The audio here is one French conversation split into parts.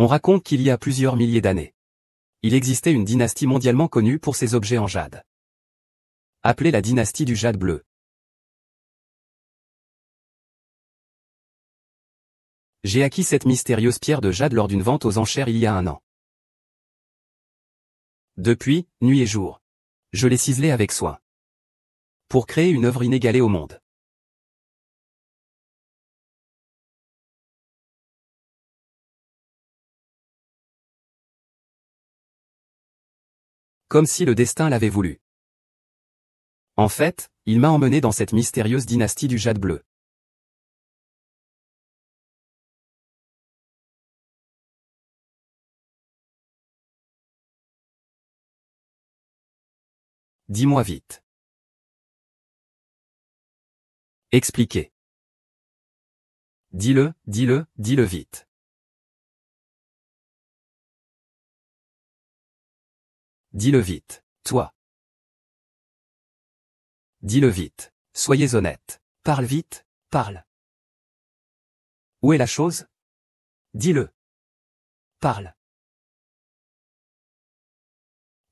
On raconte qu'il y a plusieurs milliers d'années, il existait une dynastie mondialement connue pour ses objets en jade, appelée la dynastie du jade bleu. J'ai acquis cette mystérieuse pierre de jade lors d'une vente aux enchères il y a 1 an. Depuis, nuit et jour, je l'ai ciselée avec soin, pour créer une œuvre inégalée au monde. Comme si le destin l'avait voulu. En fait, il m'a emmené dans cette mystérieuse dynastie du jade bleu. Dis-moi vite. Expliquez. Dis-le, dis-le, dis-le vite. Dis-le vite, toi. Dis-le vite. Soyez honnête. Parle vite, parle. Où est la chose? Dis-le. Parle.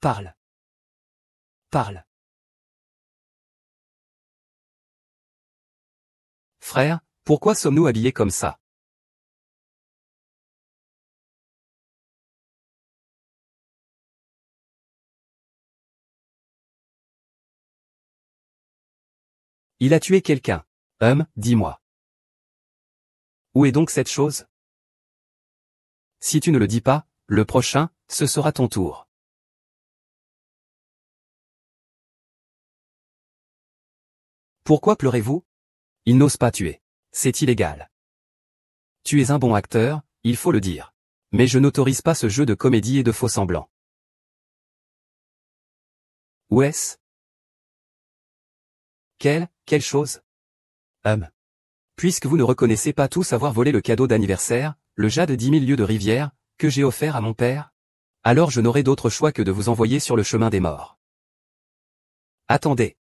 Parle. Parle. Frère, pourquoi sommes-nous habillés comme ça? Il a tué quelqu'un. Dis-moi. Où est donc cette chose? Si tu ne le dis pas, le prochain, ce sera ton tour. Pourquoi pleurez-vous? Il n'ose pas tuer. C'est illégal. Tu es un bon acteur, il faut le dire. Mais je n'autorise pas ce jeu de comédie et de faux-semblants. Où est-ce? Quelle chose? Puisque vous ne reconnaissez pas tous avoir volé le cadeau d'anniversaire, le jade 10 000 lieues de rivière, que j'ai offert à mon père, alors je n'aurai d'autre choix que de vous envoyer sur le chemin des morts. Attendez.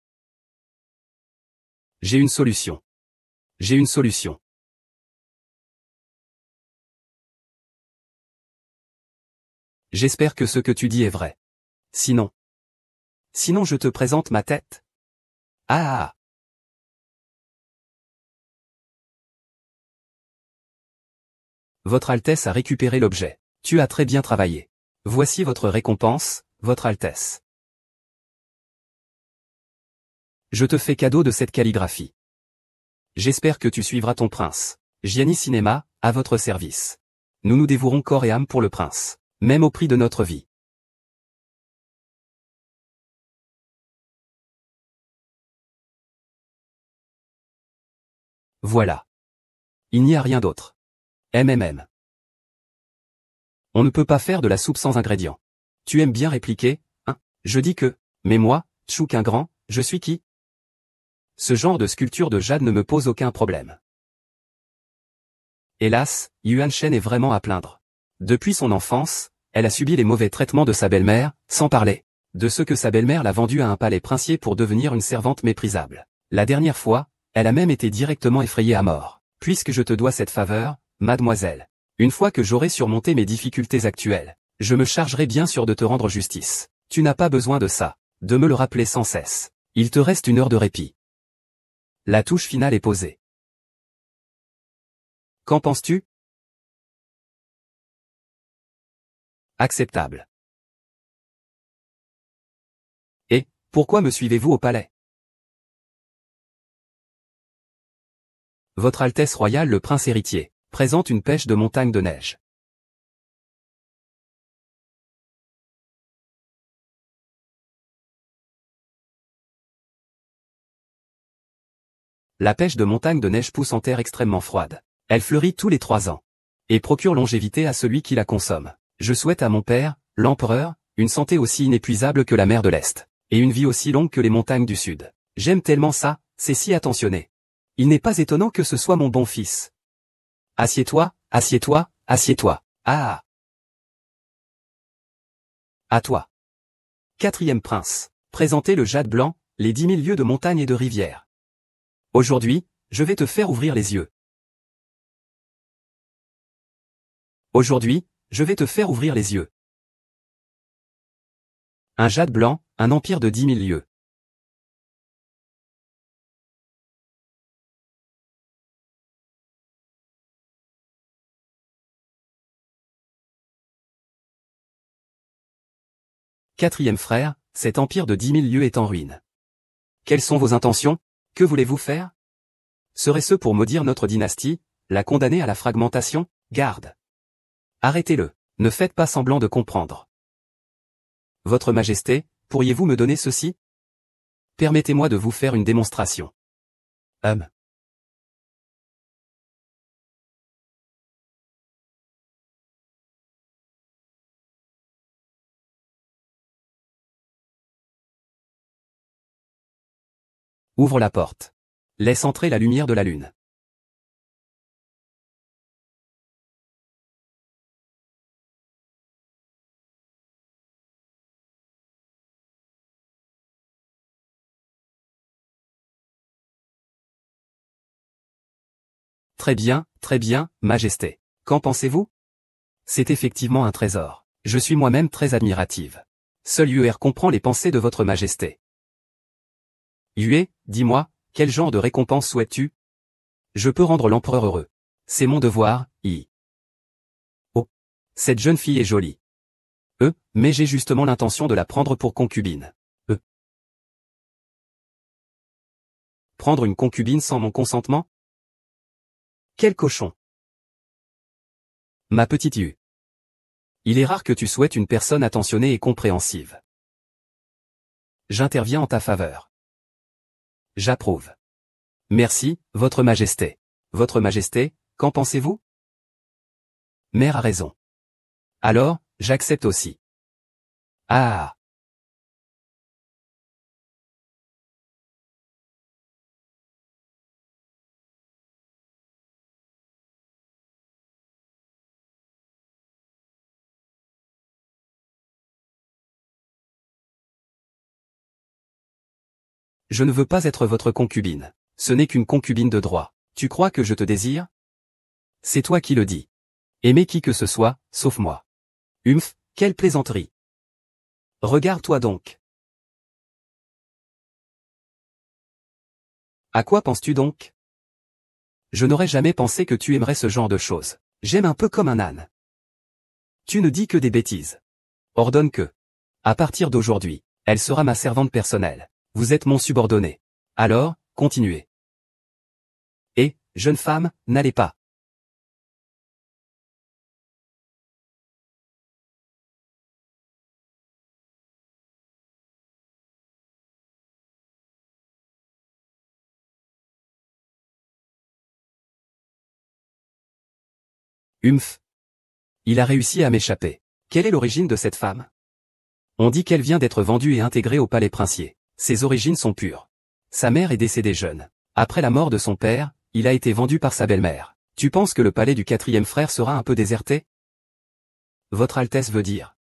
J'ai une solution. J'ai une solution. J'espère que ce que tu dis est vrai. Sinon je te présente ma tête. Ah. Votre Altesse a récupéré l'objet. Tu as très bien travaillé. Voici votre récompense, Votre Altesse. Je te fais cadeau de cette calligraphie. J'espère que tu suivras ton prince. Gianni Cinema, à votre service. Nous nous dévouerons corps et âme pour le prince, même au prix de notre vie. Voilà. Il n'y a rien d'autre. MMM. On ne peut pas faire de la soupe sans ingrédients. Tu aimes bien répliquer, hein? Je dis que, mais moi, Chouk un grand, je suis qui? Ce genre de sculpture de jade ne me pose aucun problème. Hélas, Yuan Shen est vraiment à plaindre. Depuis son enfance, elle a subi les mauvais traitements de sa belle-mère, sans parler de ce que sa belle-mère l'a vendue à un palais princier pour devenir une servante méprisable. La dernière fois, elle a même été directement effrayée à mort. Puisque je te dois cette faveur, mademoiselle, une fois que j'aurai surmonté mes difficultés actuelles, je me chargerai bien sûr de te rendre justice. Tu n'as pas besoin de ça, de me le rappeler sans cesse. Il te reste 1 heure de répit. La touche finale est posée. Qu'en penses-tu? Acceptable. Et, pourquoi me suivez-vous au palais? Votre Altesse royale le prince héritier, présente une pêche de montagne de neige. La pêche de montagne de neige pousse en terre extrêmement froide. Elle fleurit tous les 3 ans. Et procure longévité à celui qui la consomme. Je souhaite à mon père, l'empereur, une santé aussi inépuisable que la mer de l'Est. Et une vie aussi longue que les montagnes du Sud. J'aime tellement ça, c'est si attentionné. Il n'est pas étonnant que ce soit mon bon fils. Assieds-toi, assieds-toi, assieds-toi. Ah. À toi. 4e prince. Présentez le jade blanc, les 10 000 lieues de montagnes et de rivières. Aujourd'hui, je vais te faire ouvrir les yeux. Aujourd'hui, je vais te faire ouvrir les yeux. Un jade blanc, un empire de 10 000 lieues. Quatrième frère, cet empire de 10 000 lieues est en ruine. Quelles sont vos intentions? Que voulez-vous faire? Serait-ce pour maudire notre dynastie, la condamner à la fragmentation? Garde! Arrêtez-le, ne faites pas semblant de comprendre. Votre Majesté, pourriez-vous me donner ceci? Permettez-moi de vous faire une démonstration. Ouvre la porte. Laisse entrer la lumière de la lune. Très bien, Majesté. Qu'en pensez-vous? C'est effectivement un trésor. Je suis moi-même très admirative. Seul Yuer comprend les pensées de votre Majesté. Yue, dis-moi, quel genre de récompense souhaites-tu? Je peux rendre l'empereur heureux. C'est mon devoir, Oh, cette jeune fille est jolie. Mais j'ai justement l'intention de la prendre pour concubine. Prendre une concubine sans mon consentement? Quel cochon! Ma petite Yu. Il est rare que tu souhaites une personne attentionnée et compréhensive. J'interviens en ta faveur. J'approuve. Merci, Votre Majesté. Votre Majesté, qu'en pensez-vous? Mère a raison. Alors, j'accepte aussi. Ah! Je ne veux pas être votre concubine. Ce n'est qu'une concubine de droit. Tu crois que je te désire? C'est toi qui le dis. Aimer qui que ce soit, sauf moi. Quelle plaisanterie. Regarde-toi donc. À quoi penses-tu donc? Je n'aurais jamais pensé que tu aimerais ce genre de choses. J'aime un peu comme un âne. Tu ne dis que des bêtises. Ordonne que, à partir d'aujourd'hui, elle sera ma servante personnelle. Vous êtes mon subordonné. Alors, continuez. Et, jeune femme, n'allez pas. Il a réussi à m'échapper. Quelle est l'origine de cette femme? On dit qu'elle vient d'être vendue et intégrée au palais princier. Ses origines sont pures. Sa mère est décédée jeune. Après la mort de son père, il a été vendu par sa belle-mère. Tu penses que le palais du quatrième frère sera un peu déserté? Votre Altesse veut dire.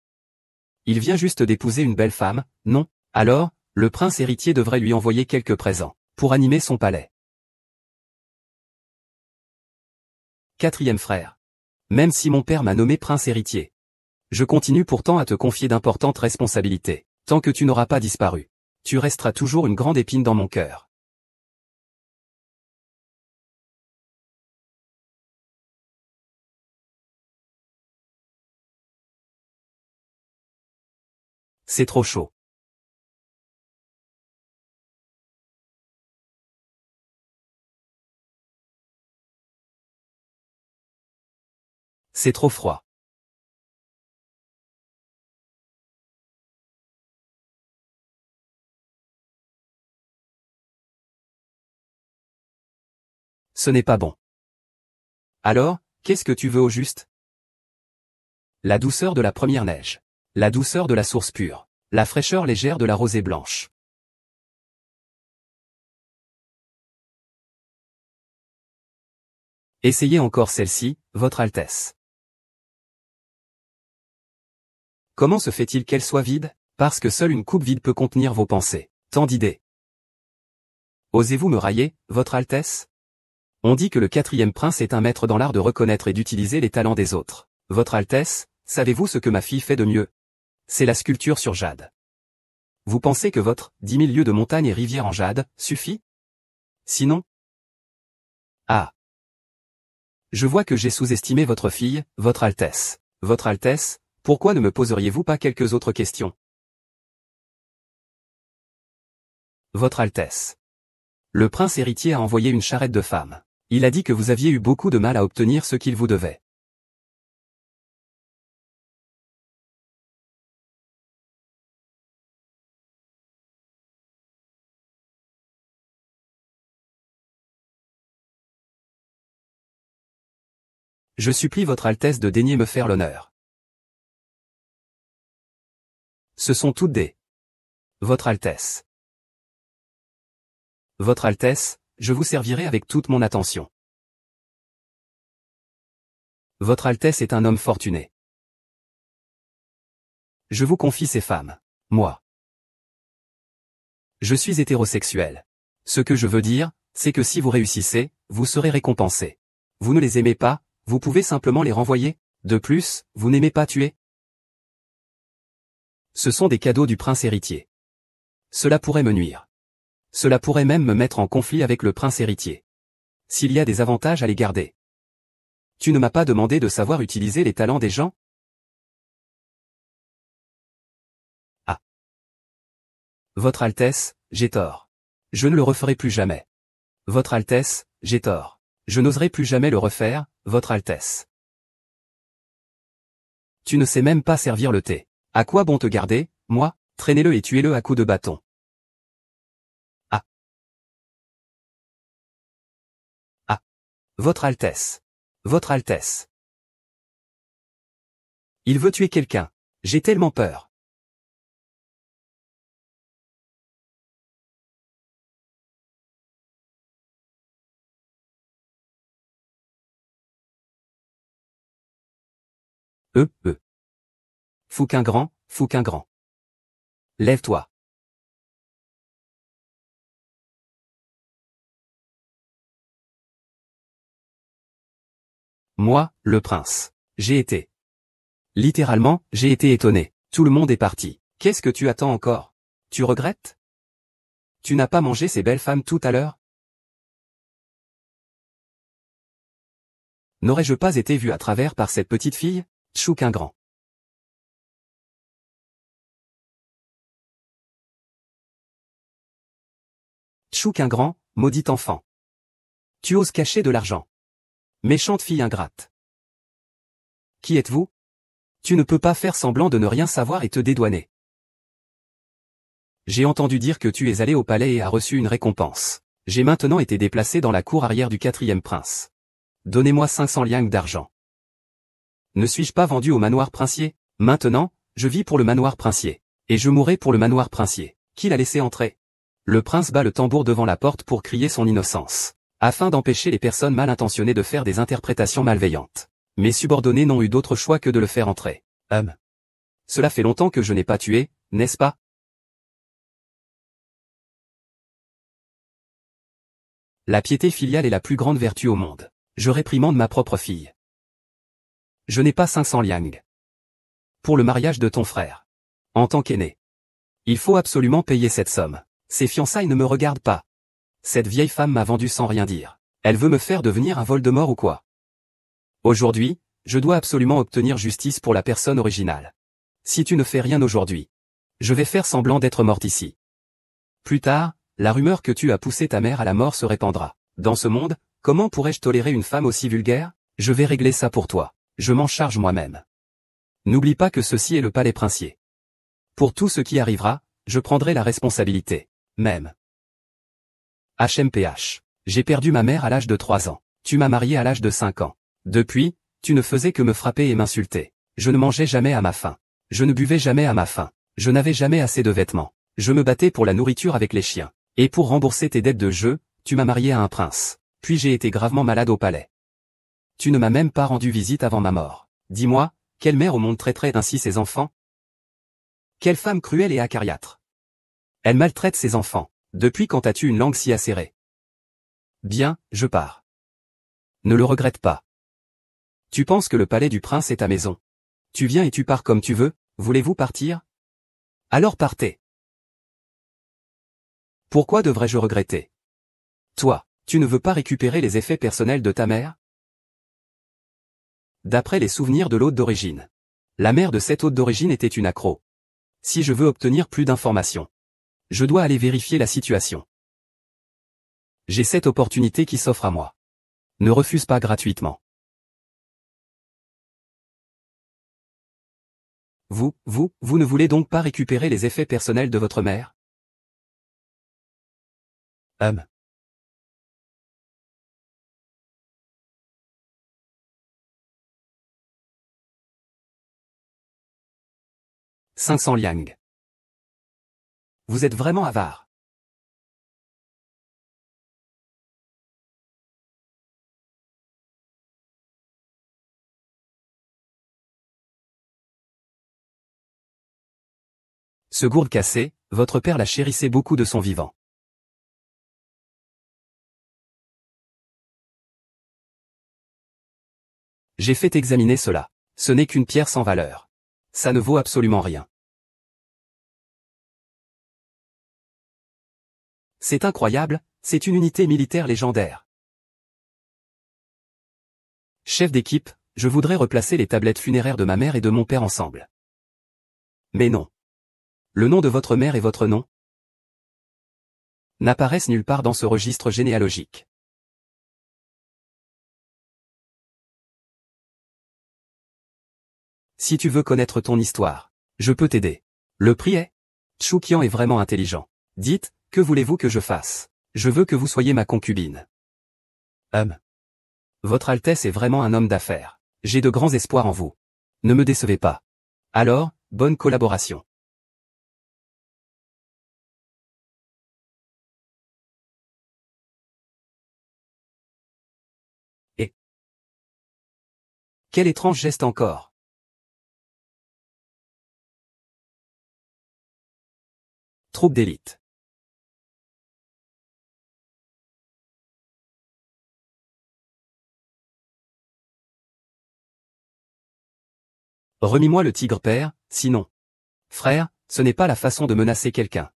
Il vient juste d'épouser une belle femme, non? Alors, le prince héritier devrait lui envoyer quelques présents, pour animer son palais. Quatrième frère. Même si mon père m'a nommé prince héritier, je continue pourtant à te confier d'importantes responsabilités. Tant que tu n'auras pas disparu, tu resteras toujours une grande épine dans mon cœur. C'est trop chaud. C'est trop froid. Ce n'est pas bon. Alors, qu'est-ce que tu veux au juste? La douceur de la première neige. La douceur de la source pure. La fraîcheur légère de la rosée blanche. Essayez encore celle-ci, Votre Altesse. Comment se fait-il qu'elle soit vide? Parce que seule une coupe vide peut contenir vos pensées. Tant d'idées. Osez-vous me railler, Votre Altesse? On dit que le quatrième prince est un maître dans l'art de reconnaître et d'utiliser les talents des autres. Votre Altesse, Savez-vous ce que ma fille fait de mieux? C'est la sculpture sur jade. Vous pensez que votre 10 000 lieues de montagnes et rivières en jade suffit? Sinon? Ah. Je vois que j'ai sous-estimé votre fille, Votre Altesse. Votre Altesse, pourquoi ne me poseriez-vous pas quelques autres questions? Votre Altesse. Le prince héritier a envoyé une charrette de femmes. Il a dit que vous aviez eu beaucoup de mal à obtenir ce qu'il vous devait. Je supplie Votre Altesse de daigner me faire l'honneur. Ce sont toutes des... Votre Altesse. Votre Altesse, je vous servirai avec toute mon attention. Votre Altesse est un homme fortuné. Je vous confie ces femmes. Moi. Je suis hétérosexuel. Ce que je veux dire, c'est que si vous réussissez, vous serez récompensé. Vous ne les aimez pas, vous pouvez simplement les renvoyer. De plus, vous n'aimez pas tuer. Ce sont des cadeaux du prince héritier. Cela pourrait me nuire. Cela pourrait même me mettre en conflit avec le prince héritier. S'il y a des avantages à les garder. Tu ne m'as pas demandé de savoir utiliser les talents des gens? Ah. Votre Altesse, j'ai tort. Je ne le referai plus jamais. Votre Altesse, j'ai tort. Je n'oserai plus jamais le refaire, Votre Altesse. Tu ne sais même pas servir le thé. À quoi bon te garder, moi? Traînez-le et tuez-le à coups de bâton. Ah. Ah. Votre Altesse. Votre Altesse. Il veut tuer quelqu'un. J'ai tellement peur. » Fouquin grand, Fouquin grand. Lève-toi. Moi, le prince. J'ai été. Littéralement, j'ai été étonné. Tout le monde est parti. Qu'est-ce que tu attends encore? Tu regrettes? Tu n'as pas mangé ces belles femmes tout à l'heure? N'aurais-je pas été vu à travers par cette petite fille? Fouquin grand. Fouquin grand, maudit enfant. Tu oses cacher de l'argent. Méchante fille ingrate. Qui êtes-vous? Tu ne peux pas faire semblant de ne rien savoir et te dédouaner. J'ai entendu dire que tu es allé au palais et as reçu une récompense. J'ai maintenant été déplacé dans la cour arrière du 4e prince. Donnez-moi 500 liangs d'argent. Ne suis-je pas vendu au manoir princier? Maintenant, je vis pour le manoir princier. Et je mourrai pour le manoir princier. Qui l'a laissé entrer? Le prince bat le tambour devant la porte pour crier son innocence, afin d'empêcher les personnes mal intentionnées de faire des interprétations malveillantes. Mes subordonnés n'ont eu d'autre choix que de le faire entrer. Cela fait longtemps que je n'ai pas tué, n'est-ce pas? La piété filiale est la plus grande vertu au monde. Je réprimande ma propre fille. Je n'ai pas 500 liangs. Pour le mariage de ton frère. En tant qu'aîné. Il faut absolument payer cette somme. Ces fiançailles ne me regardent pas. Cette vieille femme m'a vendu sans rien dire. Elle veut me faire devenir un Voldemort ou quoi? Aujourd'hui, je dois absolument obtenir justice pour la personne originale. Si tu ne fais rien aujourd'hui, je vais faire semblant d'être morte ici. Plus tard, la rumeur que tu as poussé ta mère à la mort se répandra. Dans ce monde, comment pourrais-je tolérer une femme aussi vulgaire? Je vais régler ça pour toi. Je m'en charge moi-même. N'oublie pas que ceci est le palais princier. Pour tout ce qui arrivera, je prendrai la responsabilité. Même. HMPH. J'ai perdu ma mère à l'âge de 3 ans. Tu m'as marié à l'âge de 5 ans. Depuis, tu ne faisais que me frapper et m'insulter. Je ne mangeais jamais à ma faim. Je ne buvais jamais à ma faim. Je n'avais jamais assez de vêtements. Je me battais pour la nourriture avec les chiens. Et pour rembourser tes dettes de jeu, tu m'as marié à un prince. Puis j'ai été gravement malade au palais. Tu ne m'as même pas rendu visite avant ma mort. Dis-moi, quelle mère au monde traiterait ainsi ses enfants? Quelle femme cruelle et acariâtre. Elle maltraite ses enfants. Depuis quand as-tu une langue si acérée? Bien, je pars. Ne le regrette pas. Tu penses que le palais du prince est ta maison. Tu viens et tu pars comme tu veux, voulez-vous partir? Alors partez. Pourquoi devrais-je regretter? Toi, tu ne veux pas récupérer les effets personnels de ta mère? D'après les souvenirs de l'hôte d'origine. La mère de cet hôte d'origine était une accro. Si je veux obtenir plus d'informations, je dois aller vérifier la situation. J'ai cette opportunité qui s'offre à moi. Ne refuse pas gratuitement. Vous ne voulez donc pas récupérer les effets personnels de votre mère? 500 liang. Vous êtes vraiment avare. Ce gourde cassé, votre père la chérissait beaucoup de son vivant. J'ai fait examiner cela. Ce n'est qu'une pierre sans valeur. Ça ne vaut absolument rien. C'est incroyable, c'est une unité militaire légendaire. Chef d'équipe, je voudrais replacer les tablettes funéraires de ma mère et de mon père ensemble. Mais non. Le nom de votre mère et votre nom n'apparaissent nulle part dans ce registre généalogique. Si tu veux connaître ton histoire, je peux t'aider. Le prix est? Chu Qian est vraiment intelligent. Dites, que voulez-vous que je fasse? Je veux que vous soyez ma concubine. Votre Altesse est vraiment un homme d'affaires. J'ai de grands espoirs en vous. Ne me décevez pas. Alors, bonne collaboration. Et quel étrange geste encore. Troupe d'élite. Remis-moi le tigre père, sinon. Frère, ce n'est pas la façon de menacer quelqu'un.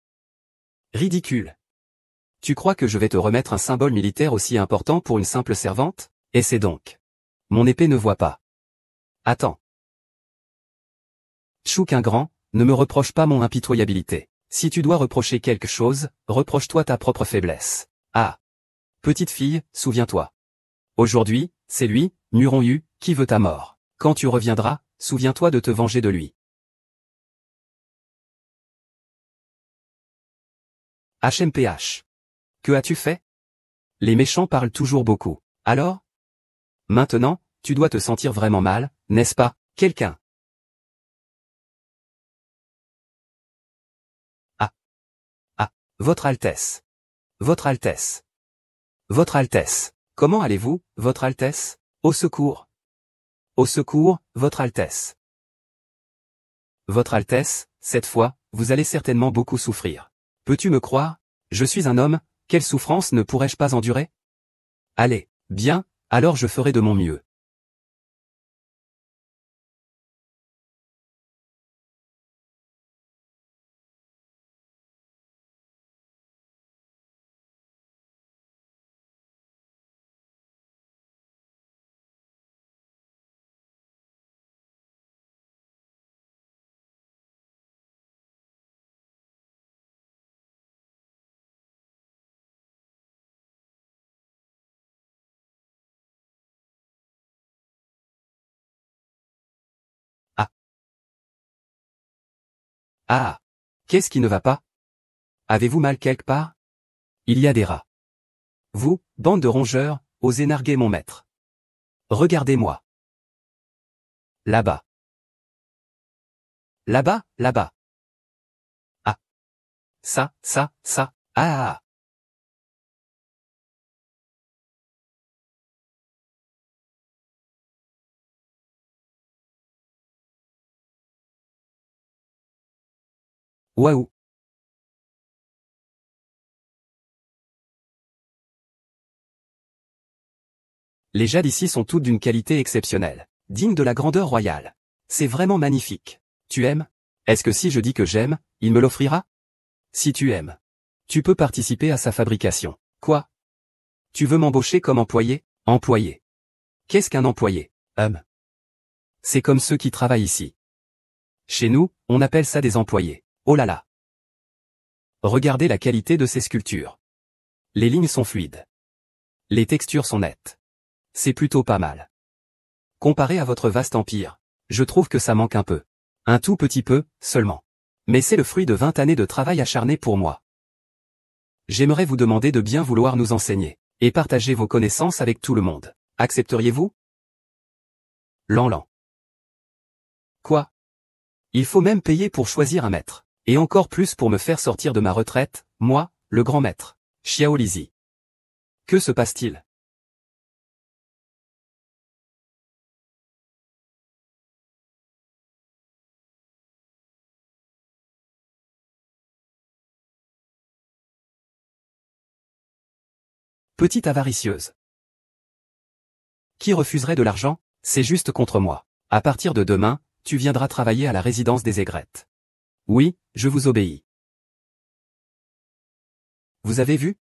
Ridicule. Tu crois que je vais te remettre un symbole militaire aussi important pour une simple servante? Essaie donc. Mon épée ne voit pas. Attends. Chu Qin grand, ne me reproche pas mon impitoyabilité. Si tu dois reprocher quelque chose, reproche-toi ta propre faiblesse. Ah. Petite fille, souviens-toi. Aujourd'hui, c'est lui, Muron Yu, qui veut ta mort. Quand tu reviendras, souviens-toi de te venger de lui. HMPH. Que as-tu fait? Les méchants parlent toujours beaucoup. Alors? Maintenant, tu dois te sentir vraiment mal, n'est-ce pas, quelqu'un? Ah. Ah. Votre Altesse. Votre Altesse. Votre Altesse. Comment allez-vous, Votre Altesse? Au secours. Au secours, Votre Altesse. Votre Altesse, cette fois, vous allez certainement beaucoup souffrir. Peux-tu me croire? Je suis un homme, quelle souffrance ne pourrais-je pas endurer? Allez, bien, alors je ferai de mon mieux. Ah. Ah. Qu'est-ce qui ne va pas? Avez-vous mal quelque part? Il y a des rats. Vous, bande de rongeurs, osez narguer mon maître. Regardez-moi. Là-bas. Là-bas, là-bas. Ah. Ça. Ah. Waouh. Les jades ici sont toutes d'une qualité exceptionnelle, digne de la grandeur royale. C'est vraiment magnifique. Tu aimes? Est-ce que si je dis que j'aime, il me l'offrira? Si tu aimes, tu peux participer à sa fabrication. Quoi? Tu veux m'embaucher comme employé? Employé. Qu'est-ce qu'un employé? C'est comme ceux qui travaillent ici. Chez nous, on appelle ça des employés. Oh là là. Regardez la qualité de ces sculptures. Les lignes sont fluides. Les textures sont nettes. C'est plutôt pas mal. Comparé à votre vaste empire, je trouve que ça manque un peu. Un tout petit peu, seulement. Mais c'est le fruit de 20 années de travail acharné pour moi. J'aimerais vous demander de bien vouloir nous enseigner, et partager vos connaissances avec tout le monde. Accepteriez-vous? Lan. Quoi? Il faut même payer pour choisir un maître. Et encore plus pour me faire sortir de ma retraite, moi, le grand maître. Xiao Lizi. Que se passe-t-il? Petite avaricieuse. Qui refuserait de l'argent? C'est juste contre moi. À partir de demain, tu viendras travailler à la résidence des aigrettes. Oui, je vous obéis. Vous avez vu?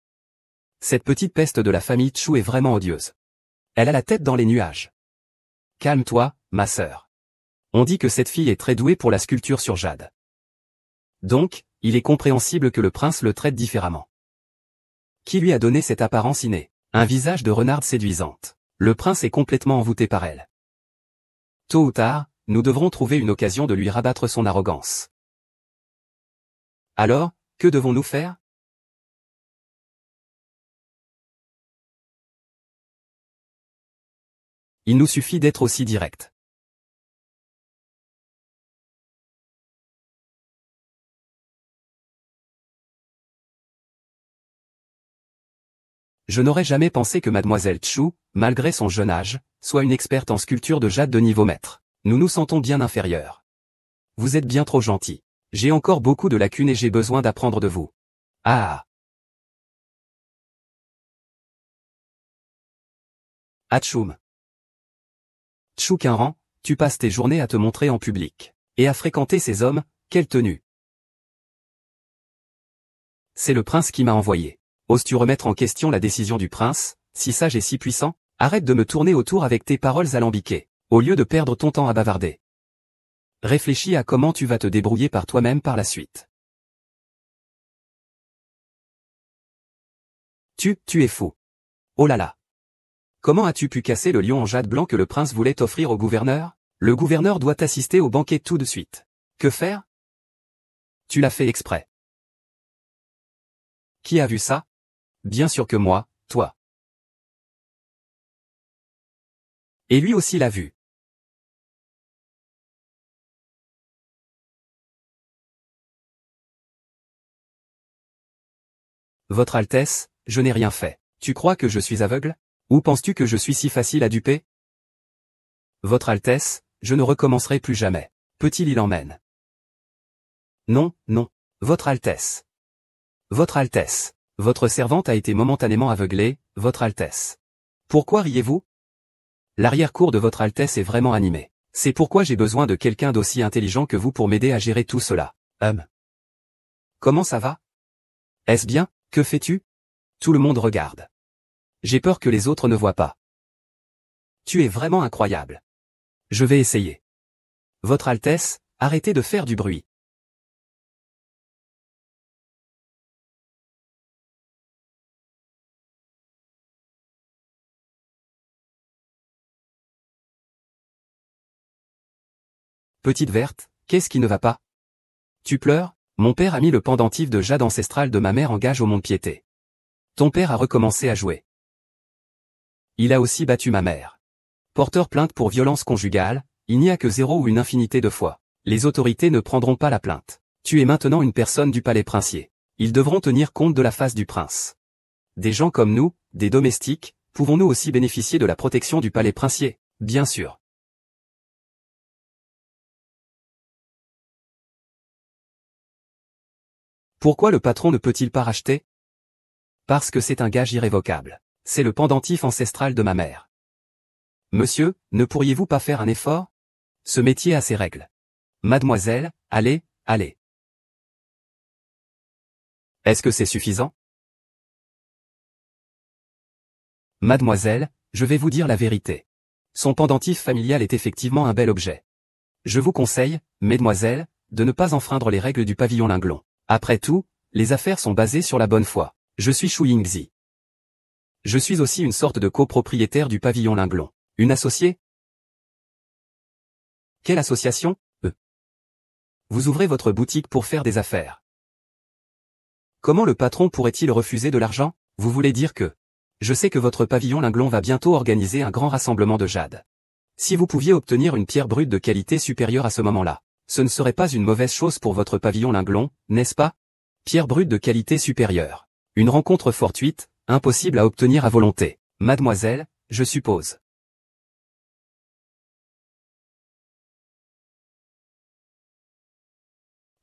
Cette petite peste de la famille Chu est vraiment odieuse. Elle a la tête dans les nuages. Calme-toi, ma sœur. On dit que cette fille est très douée pour la sculpture sur jade. Donc, il est compréhensible que le prince le traite différemment. Qui lui a donné cette apparence innée? Un visage de renarde séduisante. Le prince est complètement envoûté par elle. Tôt ou tard, nous devrons trouver une occasion de lui rabattre son arrogance. Alors, que devons-nous faire? Il nous suffit d'être aussi direct. Je n'aurais jamais pensé que mademoiselle Chu, malgré son jeune âge, soit une experte en sculpture de jade de niveau maître. Nous nous sentons bien inférieurs. Vous êtes bien trop gentil. J'ai encore beaucoup de lacunes et j'ai besoin d'apprendre de vous. Ah. Atchoum. Tchoukinran, tu passes tes journées à te montrer en public. Et à fréquenter ces hommes, quelle tenue. C'est le prince qui m'a envoyé. Oses-tu remettre en question la décision du prince, si sage et si puissant? Arrête de me tourner autour avec tes paroles alambiquées, au lieu de perdre ton temps à bavarder. Réfléchis à comment tu vas te débrouiller par toi-même par la suite. Tu es fou. Oh là là. Comment as-tu pu casser le lion en jade blanc que le prince voulait offrir au gouverneur? Le gouverneur doit assister au banquet tout de suite. Que faire? Tu l'as fait exprès. Qui a vu ça? Bien sûr que moi, toi. Et lui aussi l'a vu. Votre Altesse, je n'ai rien fait. Tu crois que je suis aveugle? Ou penses-tu que je suis si facile à duper? Votre Altesse, je ne recommencerai plus jamais. Peut-il il emmène? Non, non. Votre Altesse. Votre Altesse. Votre servante a été momentanément aveuglée, Votre Altesse. Pourquoi riez-vous? L'arrière-cour de Votre Altesse est vraiment animée. C'est pourquoi j'ai besoin de quelqu'un d'aussi intelligent que vous pour m'aider à gérer tout cela. Comment ça va? Est-ce bien? Que fais-tu? Tout le monde regarde. J'ai peur que les autres ne voient pas. Tu es vraiment incroyable. Je vais essayer. Votre Altesse, arrêtez de faire du bruit. Petite verte, qu'est-ce qui ne va pas? Tu pleures? Mon père a mis le pendentif de jade ancestral de ma mère en gage au mont-de-piété. Ton père a recommencé à jouer. Il a aussi battu ma mère. Porteur plainte pour violence conjugale, il n'y a que 0 ou une infinité de fois. Les autorités ne prendront pas la plainte. Tu es maintenant une personne du palais princier. Ils devront tenir compte de la face du prince. Des gens comme nous, des domestiques, pouvons-nous aussi bénéficier de la protection du palais princier? Bien sûr. Pourquoi le patron ne peut-il pas racheter? Parce que c'est un gage irrévocable. C'est le pendentif ancestral de ma mère. Monsieur, ne pourriez-vous pas faire un effort? Ce métier a ses règles. Mademoiselle, allez, allez. Est-ce que c'est suffisant? Mademoiselle, je vais vous dire la vérité. Son pendentif familial est effectivement un bel objet. Je vous conseille, mesdemoiselles, de ne pas enfreindre les règles du pavillon Linglon. Après tout, les affaires sont basées sur la bonne foi. Je suis Shu Yingzi. Je suis aussi une sorte de copropriétaire du pavillon Linglon. Une associée? Quelle association? Vous ouvrez votre boutique pour faire des affaires. Comment le patron pourrait-il refuser de l'argent? Vous voulez dire que... Je sais que votre pavillon Linglon va bientôt organiser un grand rassemblement de jade. Si vous pouviez obtenir une pierre brute de qualité supérieure à ce moment-là, ce ne serait pas une mauvaise chose pour votre pavillon Linglon, n'est-ce pas? Pierre brute de qualité supérieure. Une rencontre fortuite, impossible à obtenir à volonté. Mademoiselle, je suppose.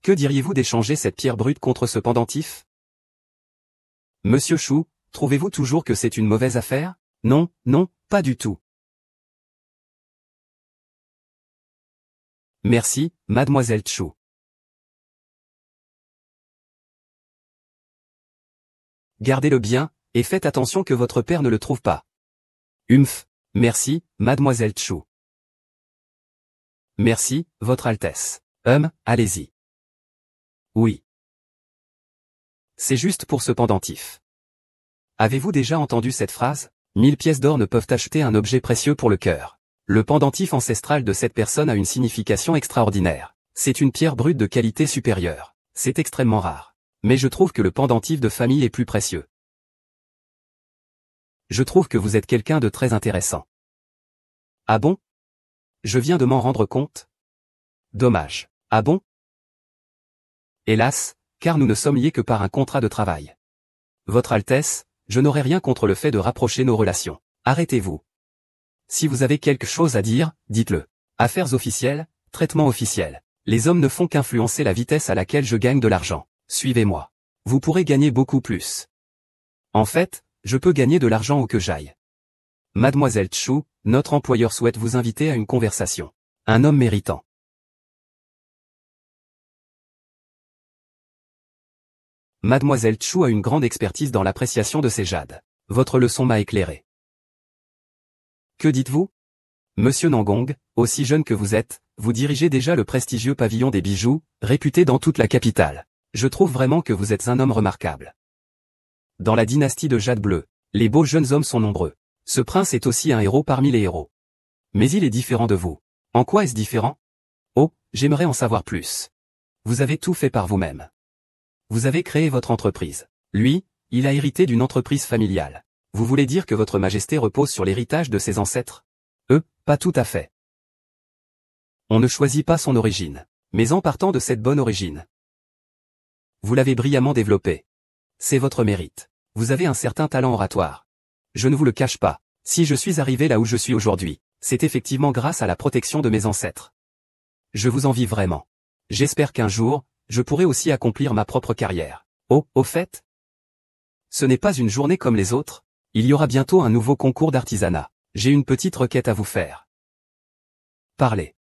Que diriez-vous d'échanger cette pierre brute contre ce pendentif? Monsieur Chou, trouvez-vous toujours que c'est une mauvaise affaire? Non, non, pas du tout. Merci, mademoiselle Chou. Gardez-le bien, et faites attention que votre père ne le trouve pas. Humph. Merci, mademoiselle Chou. Merci, votre Altesse. Allez-y. Oui. C'est juste pour ce pendentif. Avez-vous déjà entendu cette phrase? 1000 pièces d'or ne peuvent acheter un objet précieux pour le cœur. Le pendentif ancestral de cette personne a une signification extraordinaire. C'est une pierre brute de qualité supérieure. C'est extrêmement rare. Mais je trouve que le pendentif de famille est plus précieux. Je trouve que vous êtes quelqu'un de très intéressant. Ah bon? Je viens de m'en rendre compte. Dommage. Ah bon? Hélas, car nous ne sommes liés que par un contrat de travail. Votre Altesse, je n'aurai rien contre le fait de rapprocher nos relations. Arrêtez-vous. Si vous avez quelque chose à dire, dites-le. Affaires officielles, traitement officiel. Les hommes ne font qu'influencer la vitesse à laquelle je gagne de l'argent. Suivez-moi. Vous pourrez gagner beaucoup plus. En fait, je peux gagner de l'argent où que j'aille. Mademoiselle Chou, notre employeur souhaite vous inviter à une conversation. Un homme méritant. Mademoiselle Chou a une grande expertise dans l'appréciation de ces jades. Votre leçon m'a éclairé. Que dites-vous? Monsieur Nangong, aussi jeune que vous êtes, vous dirigez déjà le prestigieux pavillon des bijoux, réputé dans toute la capitale. Je trouve vraiment que vous êtes un homme remarquable. Dans la dynastie de Jade Bleue, les beaux jeunes hommes sont nombreux. Ce prince est aussi un héros parmi les héros. Mais il est différent de vous. En quoi est-ce différent? Oh, j'aimerais en savoir plus. Vous avez tout fait par vous-même. Vous avez créé votre entreprise. Lui, il a hérité d'une entreprise familiale. Vous voulez dire que votre majesté repose sur l'héritage de ses ancêtres? Pas tout à fait. On ne choisit pas son origine, mais en partant de cette bonne origine. Vous l'avez brillamment développé. C'est votre mérite. Vous avez un certain talent oratoire. Je ne vous le cache pas. Si je suis arrivé là où je suis aujourd'hui, c'est effectivement grâce à la protection de mes ancêtres. Je vous envie vraiment. J'espère qu'un jour, je pourrai aussi accomplir ma propre carrière. Oh, au fait? Ce n'est pas une journée comme les autres. Il y aura bientôt un nouveau concours d'artisanat. J'ai une petite requête à vous faire. Parlez.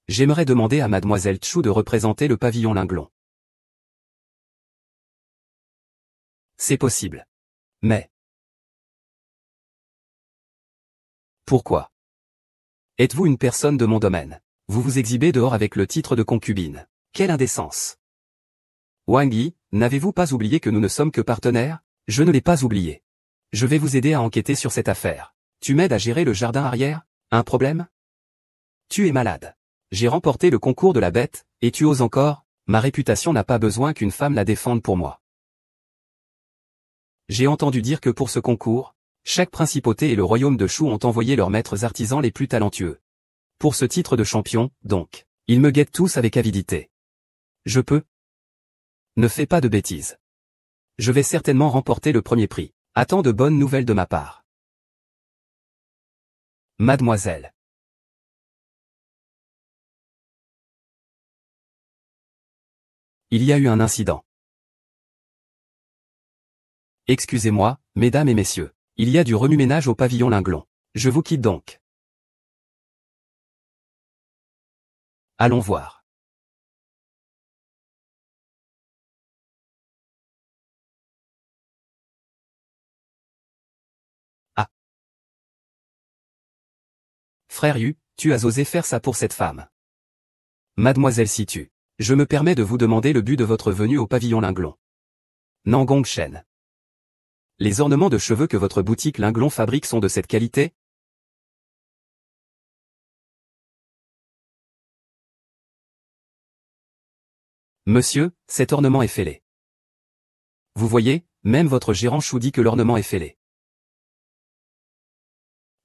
J'aimerais demander à mademoiselle Chou de représenter le pavillon Linglon. C'est possible. Mais... Pourquoi? Êtes-vous une personne de mon domaine? Vous vous exhibez dehors avec le titre de concubine. Quelle indécence! Wang Yi, n'avez-vous pas oublié que nous ne sommes que partenaires? Je ne l'ai pas oublié. Je vais vous aider à enquêter sur cette affaire. Tu m'aides à gérer le jardin arrière? Un problème? Tu es malade. J'ai remporté le concours de la bête, et tu oses encore? Ma réputation n'a pas besoin qu'une femme la défende pour moi. J'ai entendu dire que pour ce concours, chaque principauté et le royaume de Chou ont envoyé leurs maîtres artisans les plus talentueux. Pour ce titre de champion, donc, ils me guettent tous avec avidité. Je peux? Ne fais pas de bêtises. Je vais certainement remporter le premier prix. Attends de bonnes nouvelles de ma part. Mademoiselle. Il y a eu un incident. Excusez-moi, mesdames et messieurs. Il y a du remue-ménage au pavillon Linglon. Je vous quitte donc. Allons voir. Ah. Frère Yu, tu as osé faire ça pour cette femme. Mademoiselle Situ. Je me permets de vous demander le but de votre venue au pavillon Linglon. Nangong Shen. Les ornements de cheveux que votre boutique Linglon fabrique sont de cette qualité? Monsieur, cet ornement est fêlé. Vous voyez, même votre gérant Chou dit que l'ornement est fêlé.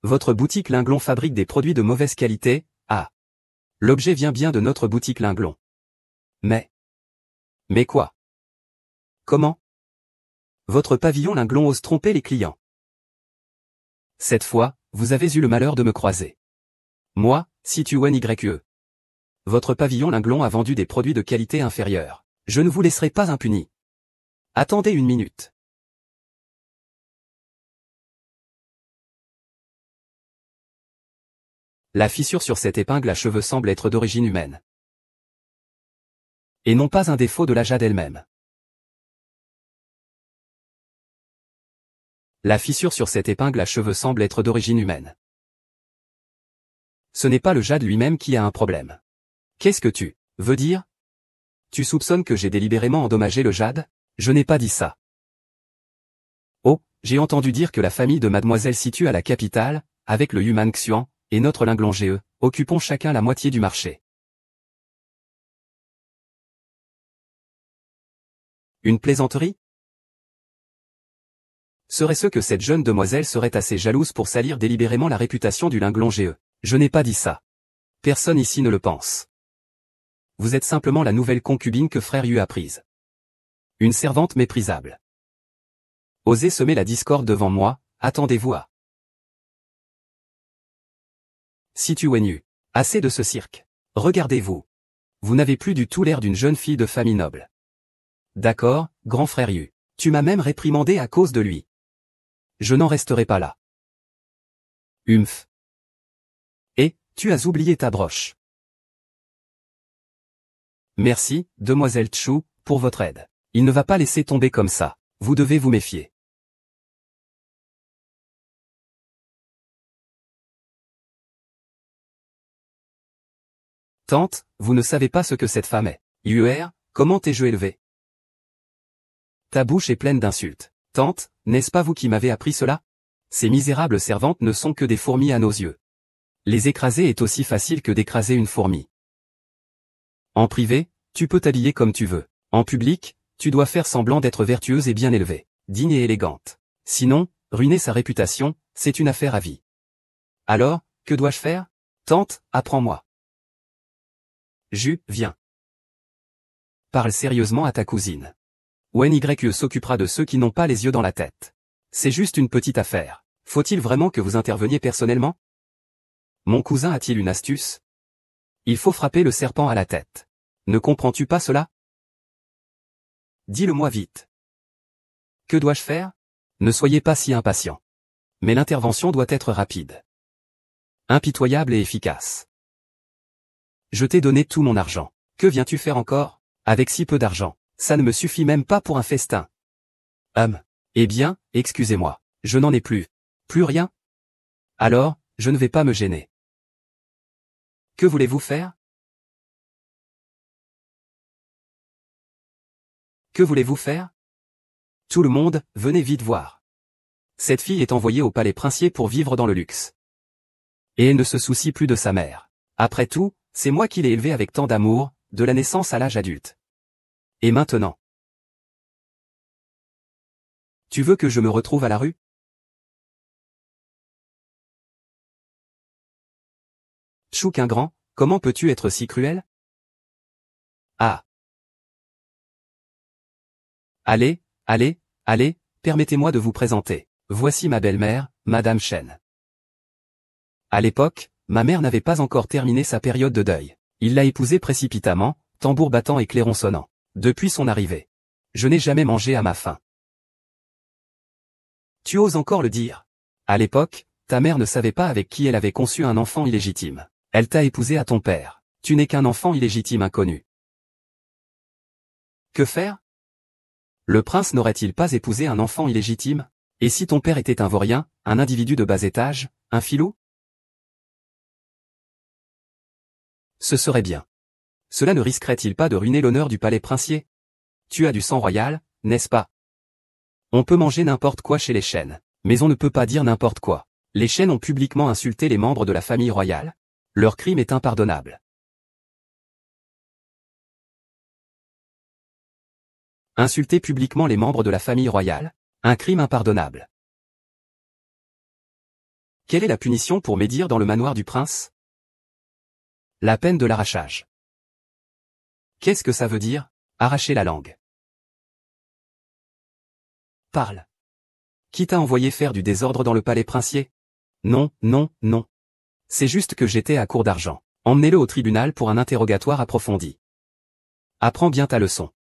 Votre boutique Linglon fabrique des produits de mauvaise qualité? Ah. L'objet vient bien de notre boutique Linglon. Mais quoi? Comment? Votre pavillon Linglon ose tromper les clients. Cette fois, vous avez eu le malheur de me croiser. Moi, Situ Yen. Votre pavillon Linglon a vendu des produits de qualité inférieure. Je ne vous laisserai pas impuni. Attendez une minute. La fissure sur cette épingle à cheveux semble être d'origine humaine. Et non pas un défaut de la jade elle-même. La fissure sur cette épingle à cheveux semble être d'origine humaine. Ce n'est pas le jade lui-même qui a un problème. Qu'est-ce que tu veux dire? Tu soupçonnes que j'ai délibérément endommagé le jade? Je n'ai pas dit ça. Oh, j'ai entendu dire que la famille de mademoiselle situe à la capitale, avec le Yuman Xuan, et notre Linglon GE, occupons chacun la moitié du marché. Une plaisanterie? Serait-ce que cette jeune demoiselle serait assez jalouse pour salir délibérément la réputation du Linglon GE? Je n'ai pas dit ça. Personne ici ne le pense. Vous êtes simplement la nouvelle concubine que frère Yu a prise. Une servante méprisable. Osez semer la discorde devant moi, attendez-vous à. Situ Yen. Assez de ce cirque. Regardez-vous. Vous n'avez plus du tout l'air d'une jeune fille de famille noble. D'accord, grand frère Yu. Tu m'as même réprimandé à cause de lui. Je n'en resterai pas là. Humph. Et, tu as oublié ta broche. Merci, demoiselle Chou, pour votre aide. Il ne va pas laisser tomber comme ça. Vous devez vous méfier. Tante, vous ne savez pas ce que cette femme est. Yuer, comment t'ai-je élevé? Ta bouche est pleine d'insultes. Tante, n'est-ce pas vous qui m'avez appris cela? Ces misérables servantes ne sont que des fourmis à nos yeux. Les écraser est aussi facile que d'écraser une fourmi. En privé, tu peux t'habiller comme tu veux. En public, tu dois faire semblant d'être vertueuse et bien élevée, digne et élégante. Sinon, ruiner sa réputation, c'est une affaire à vie. Alors, que dois-je faire? Tante, apprends-moi. Viens. Parle sérieusement à ta cousine. Yen s'occupera de ceux qui n'ont pas les yeux dans la tête. C'est juste une petite affaire. Faut-il vraiment que vous interveniez personnellement? Mon cousin a-t-il une astuce? Il faut frapper le serpent à la tête. Ne comprends-tu pas cela? Dis-le-moi vite. Que dois-je faire? Ne soyez pas si impatient. Mais l'intervention doit être rapide. Impitoyable et efficace. Je t'ai donné tout mon argent. Que viens-tu faire encore? Avec si peu d'argent, ça ne me suffit même pas pour un festin. Eh bien, excusez-moi, je n'en ai plus. Plus rien? Alors, je ne vais pas me gêner. Que voulez-vous faire? Que voulez-vous faire? Tout le monde, venez vite voir. Cette fille est envoyée au palais princier pour vivre dans le luxe. Et elle ne se soucie plus de sa mère. Après tout, c'est moi qui l'ai élevée avec tant d'amour, de la naissance à l'âge adulte. Et maintenant? Tu veux que je me retrouve à la rue? Chouquin grand, comment peux-tu être si cruel? Ah! Allez, allez, allez, permettez-moi de vous présenter. Voici ma belle-mère, Madame Chen. À l'époque, ma mère n'avait pas encore terminé sa période de deuil. Il l'a épousée précipitamment, tambour battant et clairon sonnant. Depuis son arrivée. Je n'ai jamais mangé à ma faim. Tu oses encore le dire. À l'époque, ta mère ne savait pas avec qui elle avait conçu un enfant illégitime. Elle t'a épousé à ton père. Tu n'es qu'un enfant illégitime inconnu. Que faire? Le prince n'aurait-il pas épousé un enfant illégitime? Et si ton père était un vaurien, un individu de bas étage, un filou? Ce serait bien. Cela ne risquerait-il pas de ruiner l'honneur du palais princier? Tu as du sang royal, n'est-ce pas? On peut manger n'importe quoi chez les chênes, mais on ne peut pas dire n'importe quoi. Les chênes ont publiquement insulté les membres de la famille royale. Leur crime est impardonnable. Insulter publiquement les membres de la famille royale, un crime impardonnable. Quelle est la punition pour médire dans le manoir du prince? La peine de l'arrachage. Qu'est-ce que ça veut dire, arracher la langue? Parle. Qui t'a envoyé faire du désordre dans le palais princier? Non, non, non. C'est juste que j'étais à court d'argent. Emmenez-le au tribunal pour un interrogatoire approfondi. Apprends bien ta leçon.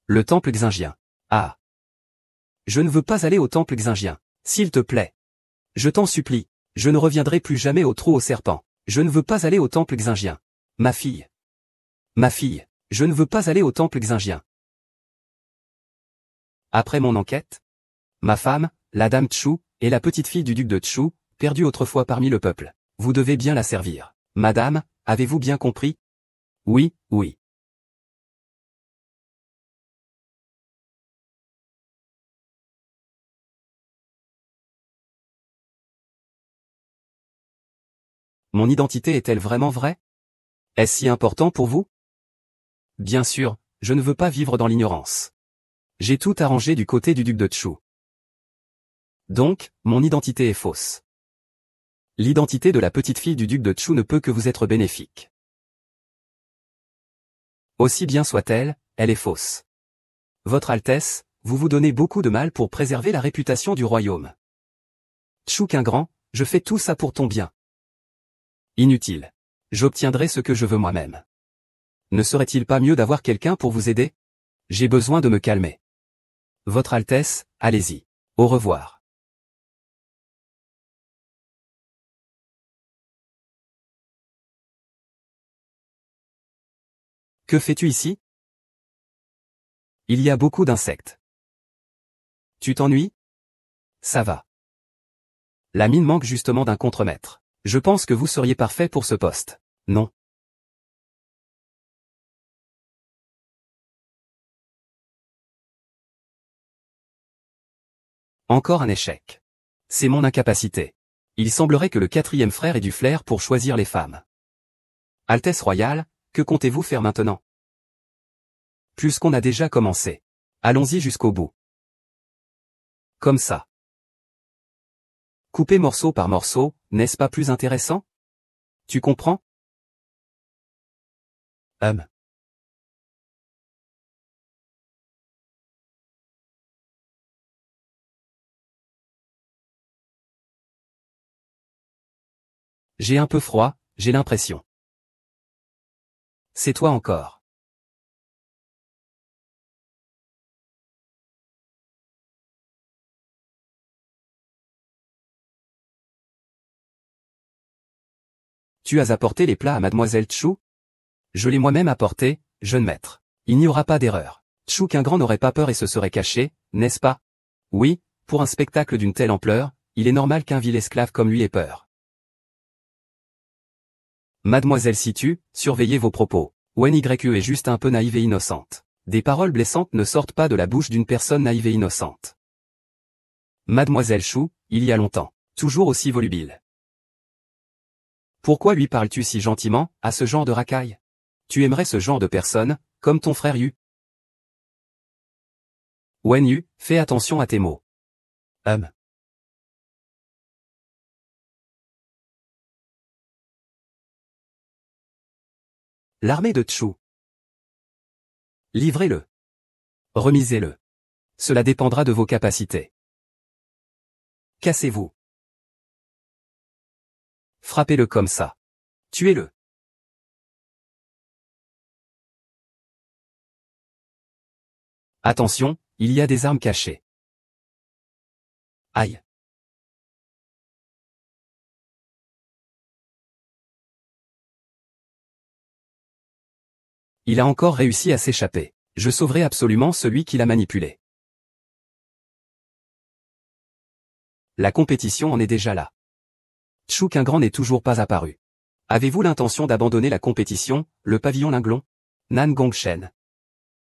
Le temple xingien. Ah. Je ne veux pas aller au temple xingien. S'il te plaît. Je t'en supplie. Je ne reviendrai plus jamais au trou au serpent. Je ne veux pas aller au temple xingien. Ma fille. Ma fille. Je ne veux pas aller au temple xingien. Après mon enquête, ma femme, la dame Chu, est la petite fille du duc de Chu, perdue autrefois parmi le peuple. Vous devez bien la servir. Madame, avez-vous bien compris? Oui, oui. Mon identité est-elle vraiment vraie? Est-ce si important pour vous? Bien sûr, je ne veux pas vivre dans l'ignorance. J'ai tout arrangé du côté du duc de Chu. Donc, mon identité est fausse. L'identité de la petite fille du duc de Chu ne peut que vous être bénéfique. Aussi bien soit-elle, elle est fausse. Votre Altesse, vous vous donnez beaucoup de mal pour préserver la réputation du royaume. Chu Qingran, je fais tout ça pour ton bien. Inutile. J'obtiendrai ce que je veux moi-même. Ne serait-il pas mieux d'avoir quelqu'un pour vous aider? J'ai besoin de me calmer. Votre Altesse, allez-y. Au revoir. Que fais-tu ici? Il y a beaucoup d'insectes. Tu t'ennuies? Ça va. La mine manque justement d'un contremaître. Je pense que vous seriez parfait pour ce poste. Non. Encore un échec. C'est mon incapacité. Il semblerait que le quatrième frère ait du flair pour choisir les femmes. Altesse royale, que comptez-vous faire maintenant? Puisqu'on a déjà commencé. Allons-y jusqu'au bout. Comme ça. Couper morceau par morceau, n'est-ce pas plus intéressant? Tu comprends? Hum. J'ai un peu froid, j'ai l'impression. C'est toi encore. Tu as apporté les plats à mademoiselle Chu? Je l'ai moi-même apporté, jeune maître. Il n'y aura pas d'erreur. Chu Qingran n'aurait pas peur et se serait caché, n'est-ce pas? Oui, pour un spectacle d'une telle ampleur, il est normal qu'un vil esclave comme lui ait peur. Mademoiselle Situ, surveillez vos propos. Wen Yue est juste un peu naïve et innocente. Des paroles blessantes ne sortent pas de la bouche d'une personne naïve et innocente. Mademoiselle Chu, il y a longtemps. Toujours aussi volubile. Pourquoi lui parles-tu si gentiment, à ce genre de racaille? Tu aimerais ce genre de personne, comme ton frère Yu. Wen Yu, fais attention à tes mots. Hum. L'armée de Chu. Livrez-le. Remisez-le. Cela dépendra de vos capacités. Cassez-vous. Frappez-le comme ça. Tuez-le. Attention, il y a des armes cachées. Aïe. Il a encore réussi à s'échapper. Je sauverai absolument celui qui l'a manipulé. La compétition en est déjà là. Chu Qingran n'est toujours pas apparu. Avez-vous l'intention d'abandonner la compétition, le pavillon Linglong? Nan Gongshen.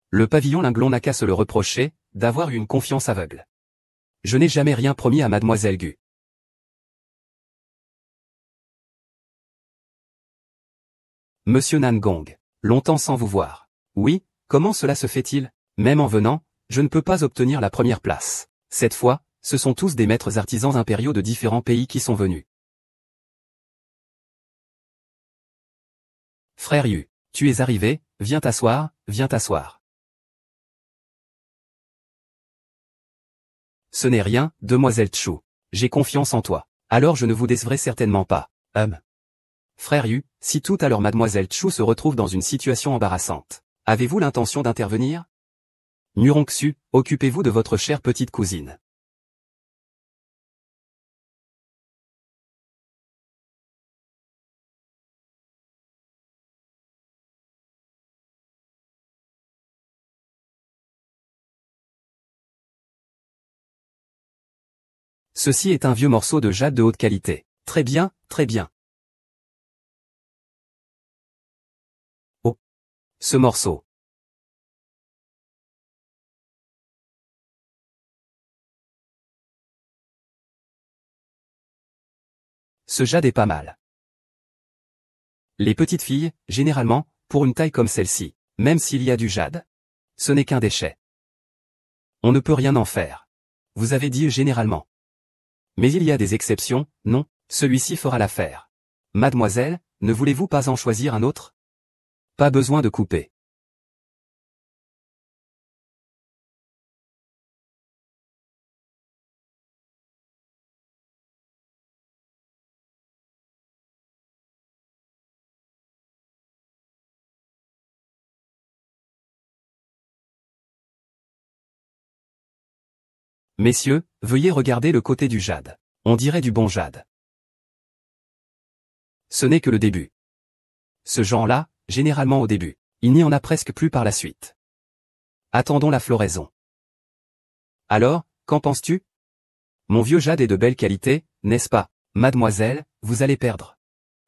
Le pavillon Linglong n'a qu'à se le reprocher, d'avoir eu une confiance aveugle. Je n'ai jamais rien promis à mademoiselle Gu. Monsieur Nan Gong. Longtemps sans vous voir. Oui, comment cela se fait-il? Même en venant, je ne peux pas obtenir la première place. Cette fois, ce sont tous des maîtres artisans impériaux de différents pays qui sont venus. Frère Yu, tu es arrivé, viens t'asseoir, viens t'asseoir. Ce n'est rien, demoiselle Chu. J'ai confiance en toi. Alors je ne vous décevrai certainement pas. Frère Yu, si tout à l'heure mademoiselle Chu se retrouve dans une situation embarrassante, avez-vous l'intention d'intervenir? Nurongxu, occupez-vous de votre chère petite cousine. Ceci est un vieux morceau de jade de haute qualité. Très bien, très bien. Oh. Ce morceau. Ce jade est pas mal. Les petites filles, généralement, pour une taille comme celle-ci, même s'il y a du jade, ce n'est qu'un déchet. On ne peut rien en faire. Vous avez dit généralement. Mais il y a des exceptions, non, celui-ci fera l'affaire. Mademoiselle, ne voulez-vous pas en choisir un autre? Pas besoin de couper. Messieurs, veuillez regarder le côté du jade. On dirait du bon jade. Ce n'est que le début. Ce genre-là, généralement au début. Il n'y en a presque plus par la suite. Attendons la floraison. Alors, qu'en penses-tu? Mon vieux jade est de belle qualité, n'est-ce pas? Mademoiselle, vous allez perdre.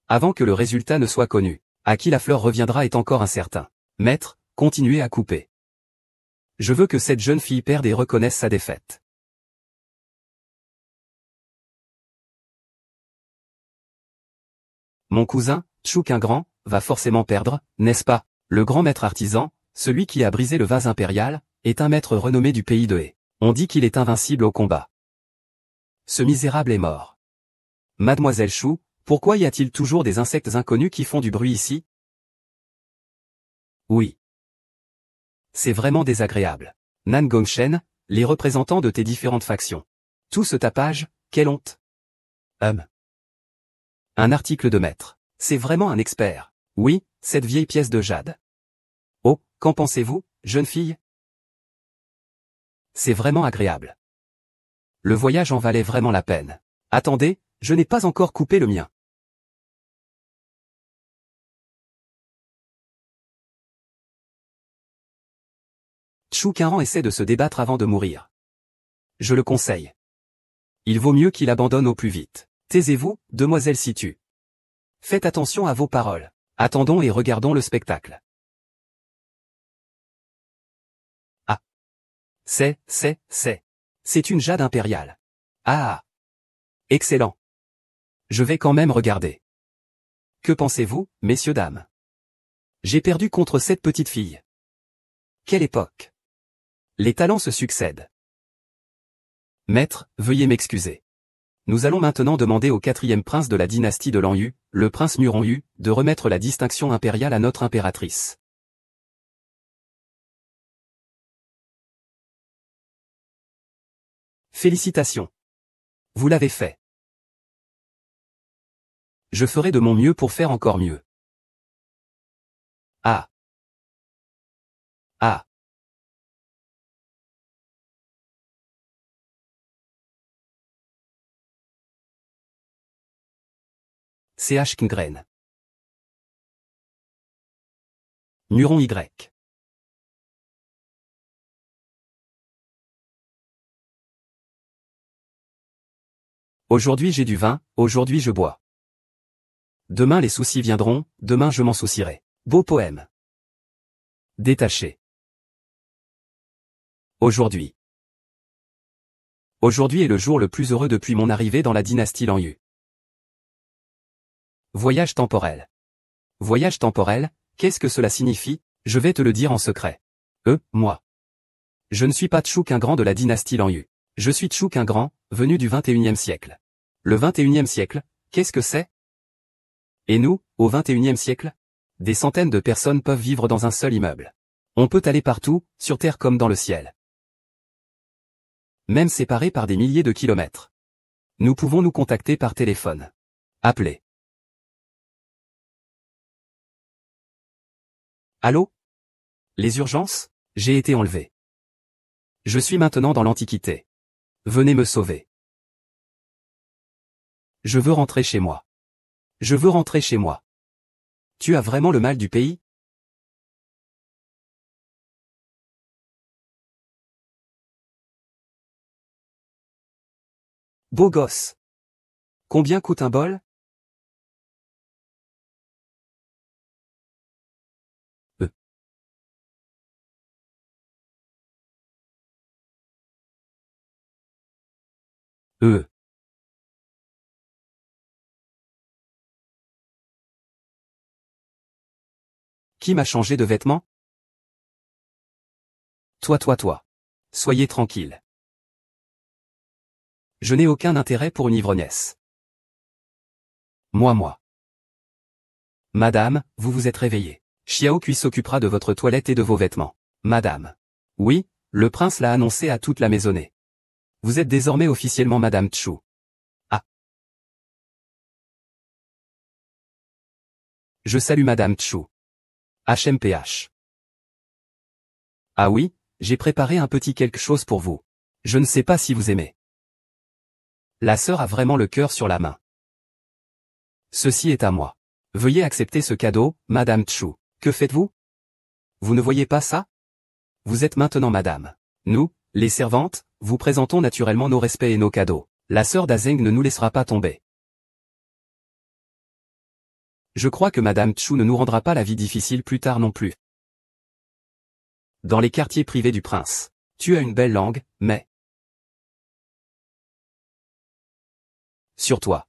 Avant que le résultat ne soit connu, à qui la fleur reviendra est encore incertain. Maître, continuez à couper. Je veux que cette jeune fille perde et reconnaisse sa défaite. Mon cousin, Chu Qingran, va forcément perdre, n'est-ce pas? Le grand maître artisan, celui qui a brisé le vase impérial, est un maître renommé du pays de He. On dit qu'il est invincible au combat. Ce misérable est mort. Mademoiselle Chu, pourquoi y a-t-il toujours des insectes inconnus qui font du bruit ici? Oui. C'est vraiment désagréable. Nan Gongshen, les représentants de tes différentes factions. Tout ce tapage, quelle honte. Un article de maître. C'est vraiment un expert. Oui, cette vieille pièce de jade. Oh, qu'en pensez-vous, jeune fille? C'est vraiment agréable. Le voyage en valait vraiment la peine. Attendez, je n'ai pas encore coupé le mien. Chu Qingran essaie de se débattre avant de mourir. Je le conseille. Il vaut mieux qu'il abandonne au plus vite. Taisez-vous, demoiselle Situ. Faites attention à vos paroles. Attendons et regardons le spectacle. Ah. C'est une jade impériale. Ah. Excellent. Je vais quand même regarder. Que pensez-vous, messieurs dames? J'ai perdu contre cette petite fille. Quelle époque. Les talents se succèdent. Maître, veuillez m'excuser. Nous allons maintenant demander au quatrième prince de la dynastie de Lan Yu, le prince Nurongyu, de remettre la distinction impériale à notre impératrice. Félicitations. Vous l'avez fait. Je ferai de mon mieux pour faire encore mieux. Ah. Ah. CH Kingren. Nuron Y. Aujourd'hui j'ai du vin, aujourd'hui je bois. Demain les soucis viendront, demain je m'en soucierai. Beau poème. Détaché. Aujourd'hui. Aujourd'hui est le jour le plus heureux depuis mon arrivée dans la dynastie Lanyu. Voyage temporel. Voyage temporel, qu'est-ce que cela signifie? Je vais te le dire en secret. Moi. Je ne suis pas Chu qu'un grand de la dynastie Lanyu. Je suis Chu qu'un grand, venu du 21e siècle. Le 21e siècle, qu'est-ce que c'est? Et nous, au 21e siècle? Des centaines de personnes peuvent vivre dans un seul immeuble. On peut aller partout, sur terre comme dans le ciel. Même séparés par des milliers de kilomètres. Nous pouvons nous contacter par téléphone. Appeler. Allô? Les urgences? J'ai été enlevé. Je suis maintenant dans l'Antiquité. Venez me sauver. Je veux rentrer chez moi. Je veux rentrer chez moi. Tu as vraiment le mal du pays? Beau gosse. Combien coûte un bol? Euh. Euh. Qui m'a changé de vêtements? Toi. Soyez tranquille. Je n'ai aucun intérêt pour une ivrognesse. Moi. Madame, vous vous êtes réveillée. Xiao Kui s'occupera de votre toilette et de vos vêtements. Madame. Oui, le prince l'a annoncé à toute la maisonnée. Vous êtes désormais officiellement Madame Chu. Ah. Je salue Madame Chu. HMPH. Ah oui, j'ai préparé un petit quelque chose pour vous. Je ne sais pas si vous aimez. La sœur a vraiment le cœur sur la main. Ceci est à moi. Veuillez accepter ce cadeau, Madame Chu. Que faites-vous? Vous ne voyez pas ça? Vous êtes maintenant Madame. Nous, les servantes, vous présentons naturellement nos respects et nos cadeaux. La sœur d'Azeng ne nous laissera pas tomber. Je crois que Madame Chu ne nous rendra pas la vie difficile plus tard non plus. Dans les quartiers privés du prince. Tu as une belle langue, mais... Sur toi.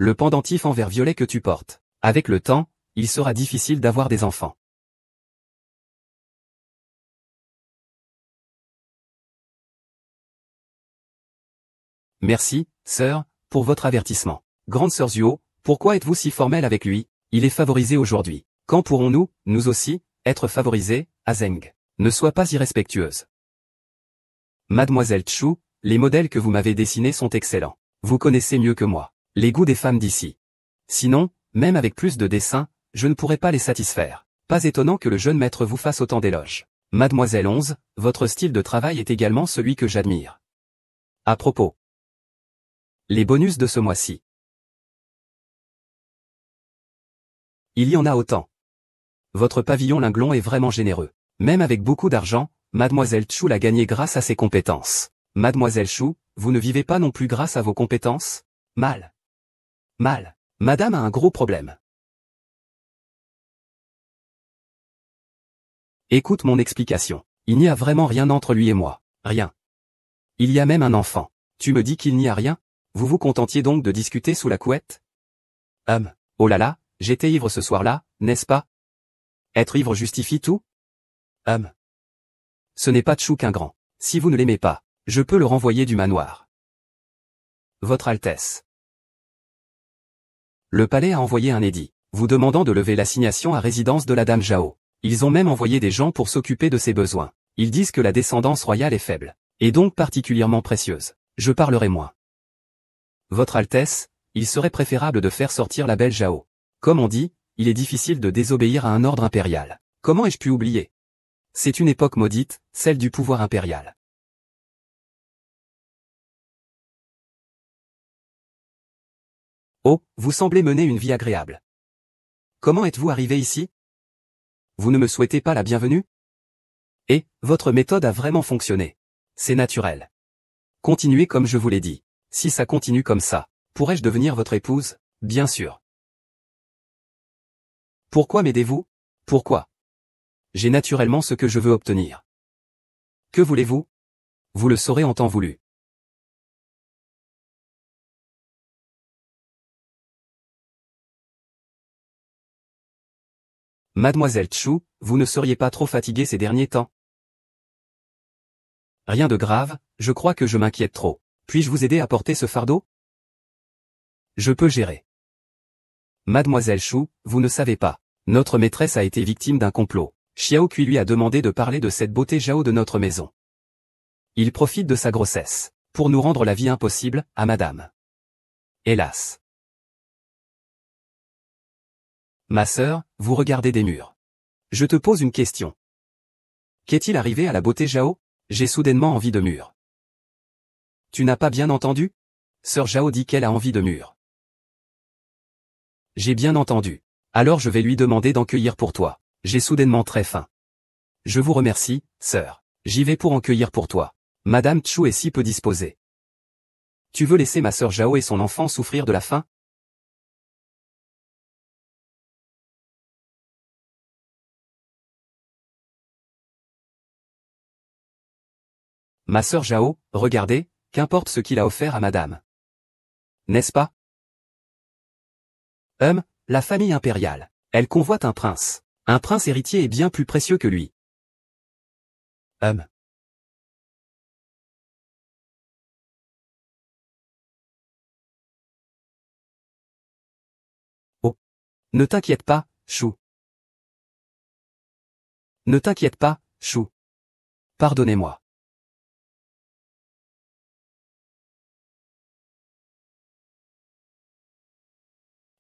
Le pendentif en verre violet que tu portes. Avec le temps, il sera difficile d'avoir des enfants. Merci, sœur, pour votre avertissement. Grande sœur Zuo, pourquoi êtes-vous si formelle avec lui? Il est favorisé aujourd'hui. Quand pourrons-nous, nous aussi, être favorisés, Azeng? Ne sois pas irrespectueuse. Mademoiselle Chu, les modèles que vous m'avez dessinés sont excellents. Vous connaissez mieux que moi les goûts des femmes d'ici. Sinon, même avec plus de dessins, je ne pourrais pas les satisfaire. Pas étonnant que le jeune maître vous fasse autant d'éloges. Mademoiselle 11, votre style de travail est également celui que j'admire. À propos. Les bonus de ce mois-ci. Il y en a autant. Votre pavillon Linglon est vraiment généreux. Même avec beaucoup d'argent, Mademoiselle Chu l'a gagné grâce à ses compétences. Mademoiselle Chu, vous ne vivez pas non plus grâce à vos compétences? Mal. Madame a un gros problème. Écoute mon explication. Il n'y a vraiment rien entre lui et moi. Rien. Il y a même un enfant. Tu me dis qu'il n'y a rien? Vous vous contentiez donc de discuter sous la couette? Oh là là, j'étais ivre ce soir-là, n'est-ce pas? Être ivre justifie tout? Ce n'est pas Chu qu'un grand. Si vous ne l'aimez pas, je peux le renvoyer du manoir. Votre Altesse. Le palais a envoyé un édit, vous demandant de lever l'assignation à résidence de la dame Zhao. Ils ont même envoyé des gens pour s'occuper de ses besoins. Ils disent que la descendance royale est faible, et donc particulièrement précieuse. Je parlerai moins. Votre Altesse, il serait préférable de faire sortir la belle Zhao. Comme on dit, il est difficile de désobéir à un ordre impérial. Comment ai-je pu oublier? C'est une époque maudite, celle du pouvoir impérial. Oh, vous semblez mener une vie agréable. Comment êtes-vous arrivé ici? Vous ne me souhaitez pas la bienvenue? Et, votre méthode a vraiment fonctionné. C'est naturel. Continuez comme je vous l'ai dit. Si ça continue comme ça, pourrais-je devenir votre épouse? Bien sûr. Pourquoi m'aidez-vous? Pourquoi? J'ai naturellement ce que je veux obtenir. Que voulez-vous? Vous le saurez en temps voulu. Mademoiselle Chu, vous ne seriez pas trop fatiguée ces derniers temps? Rien de grave, je crois que je m'inquiète trop. Puis-je vous aider à porter ce fardeau? Je peux gérer. Mademoiselle Chu, vous ne savez pas. Notre maîtresse a été victime d'un complot. Xiao Kui lui a demandé de parler de cette beauté Zhao de notre maison. Il profite de sa grossesse pour nous rendre la vie impossible, à madame. Hélas. Ma sœur, vous regardez des murs. Je te pose une question. Qu'est-il arrivé à la beauté Zhao? J'ai soudainement envie de murs. Tu n'as pas bien entendu? Sœur Zhao dit qu'elle a envie de murs. J'ai bien entendu. Alors je vais lui demander d'en cueillir pour toi. J'ai soudainement très faim. Je vous remercie, sœur. J'y vais pour en cueillir pour toi. Madame Chu est si peu disposée. Tu veux laisser ma sœur Zhao et son enfant souffrir de la faim? Ma sœur Zhao, regardez, qu'importe ce qu'il a offert à madame. N'est-ce pas? La famille impériale. Elle convoite un prince. Un prince héritier est bien plus précieux que lui. Oh. Ne t'inquiète pas, Chou. Ne t'inquiète pas, Chou. Pardonnez-moi.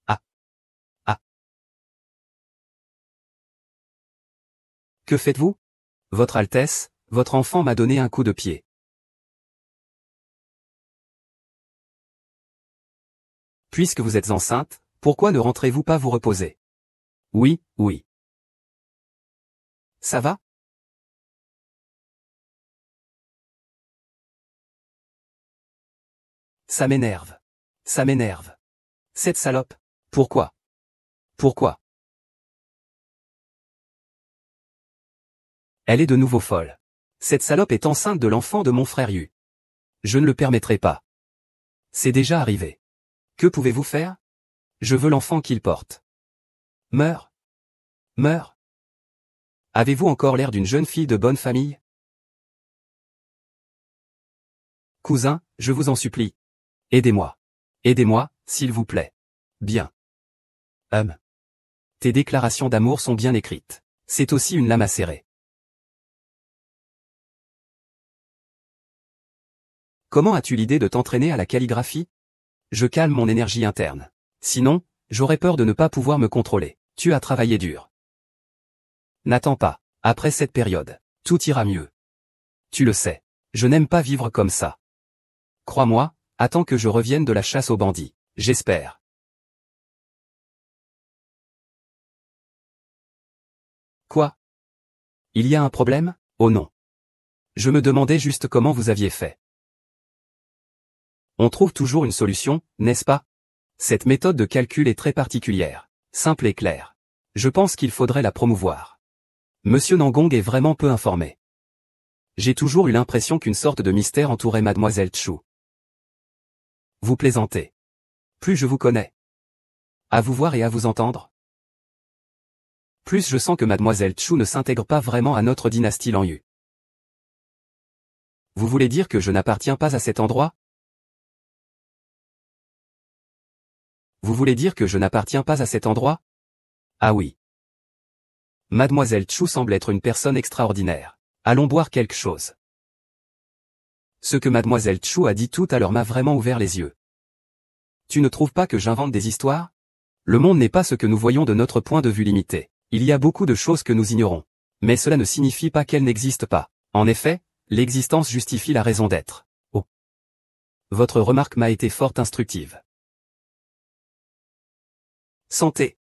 Ah. Ah. Que faites-vous? Votre Altesse, votre enfant m'a donné un coup de pied. Puisque vous êtes enceinte, pourquoi ne rentrez-vous pas vous reposer? Oui, oui. Ça va? Ça m'énerve. Ça m'énerve. Cette salope. Pourquoi? Pourquoi? Elle est de nouveau folle. Cette salope est enceinte de l'enfant de mon frère Yu. Je ne le permettrai pas. C'est déjà arrivé. Que pouvez-vous faire? Je veux l'enfant qu'il porte. Meurs. Meurs. Avez-vous encore l'air d'une jeune fille de bonne famille? Cousin, je vous en supplie. Aidez-moi. Aidez-moi, s'il vous plaît. Bien. Tes déclarations d'amour sont bien écrites. C'est aussi une lame acérée. Comment as-tu l'idée de t'entraîner à la calligraphie? Je calme mon énergie interne. Sinon, j'aurais peur de ne pas pouvoir me contrôler. Tu as travaillé dur. N'attends pas. Après cette période, tout ira mieux. Tu le sais. Je n'aime pas vivre comme ça. Crois-moi, attends que je revienne de la chasse aux bandits. J'espère. Quoi? Il y a un problème? Oh non. Je me demandais juste comment vous aviez fait. On trouve toujours une solution, n'est-ce pas? Cette méthode de calcul est très particulière, simple et claire. Je pense qu'il faudrait la promouvoir. Monsieur Nangong est vraiment peu informé. J'ai toujours eu l'impression qu'une sorte de mystère entourait Mademoiselle Chu. Vous plaisantez. Plus je vous connais. À vous voir et à vous entendre. Plus je sens que Mademoiselle Chu ne s'intègre pas vraiment à notre dynastie Lanyu. Vous voulez dire que je n'appartiens pas à cet endroit? Vous voulez dire que je n'appartiens pas à cet endroit? Ah oui. Mademoiselle Chu semble être une personne extraordinaire. Allons boire quelque chose. Ce que Mademoiselle Chu a dit tout à l'heure m'a vraiment ouvert les yeux. Tu ne trouves pas que j'invente des histoires? Le monde n'est pas ce que nous voyons de notre point de vue limité. Il y a beaucoup de choses que nous ignorons. Mais cela ne signifie pas qu'elles n'existent pas. En effet, l'existence justifie la raison d'être. Oh. Votre remarque m'a été fort instructive. Santé.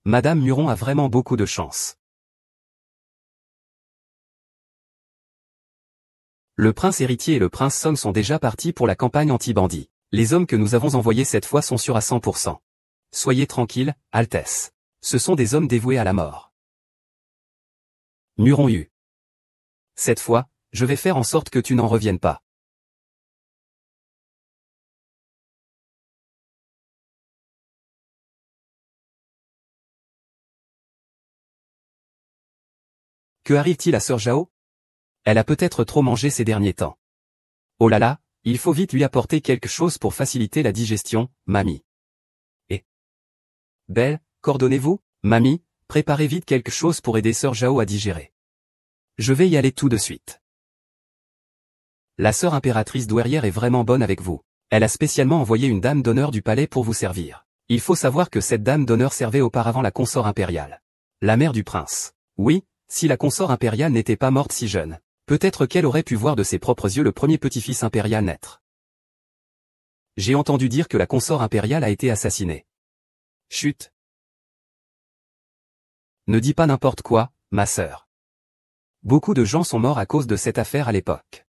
Madame Muron a vraiment beaucoup de chance. Le prince héritier et le prince Song sont déjà partis pour la campagne anti-bandits. Les hommes que nous avons envoyés cette fois sont sûrs à 100%. Soyez tranquille, Altesse. Ce sont des hommes dévoués à la mort. Muron Yu. Cette fois, je vais faire en sorte que tu n'en reviennes pas. Que arrive-t-il à Sœur Zhao? Elle a peut-être trop mangé ces derniers temps. Oh là là, il faut vite lui apporter quelque chose pour faciliter la digestion, mamie. Et Belle, coordonnez-vous, mamie, préparez vite quelque chose pour aider Sœur Zhao à digérer. Je vais y aller tout de suite. La sœur impératrice douairière est vraiment bonne avec vous. Elle a spécialement envoyé une dame d'honneur du palais pour vous servir. Il faut savoir que cette dame d'honneur servait auparavant la consort impériale. La mère du prince. Oui, si la consort impériale n'était pas morte si jeune, peut-être qu'elle aurait pu voir de ses propres yeux le premier petit-fils impérial naître. J'ai entendu dire que la consort impériale a été assassinée. Chut. Ne dis pas n'importe quoi, ma sœur. Beaucoup de gens sont morts à cause de cette affaire à l'époque.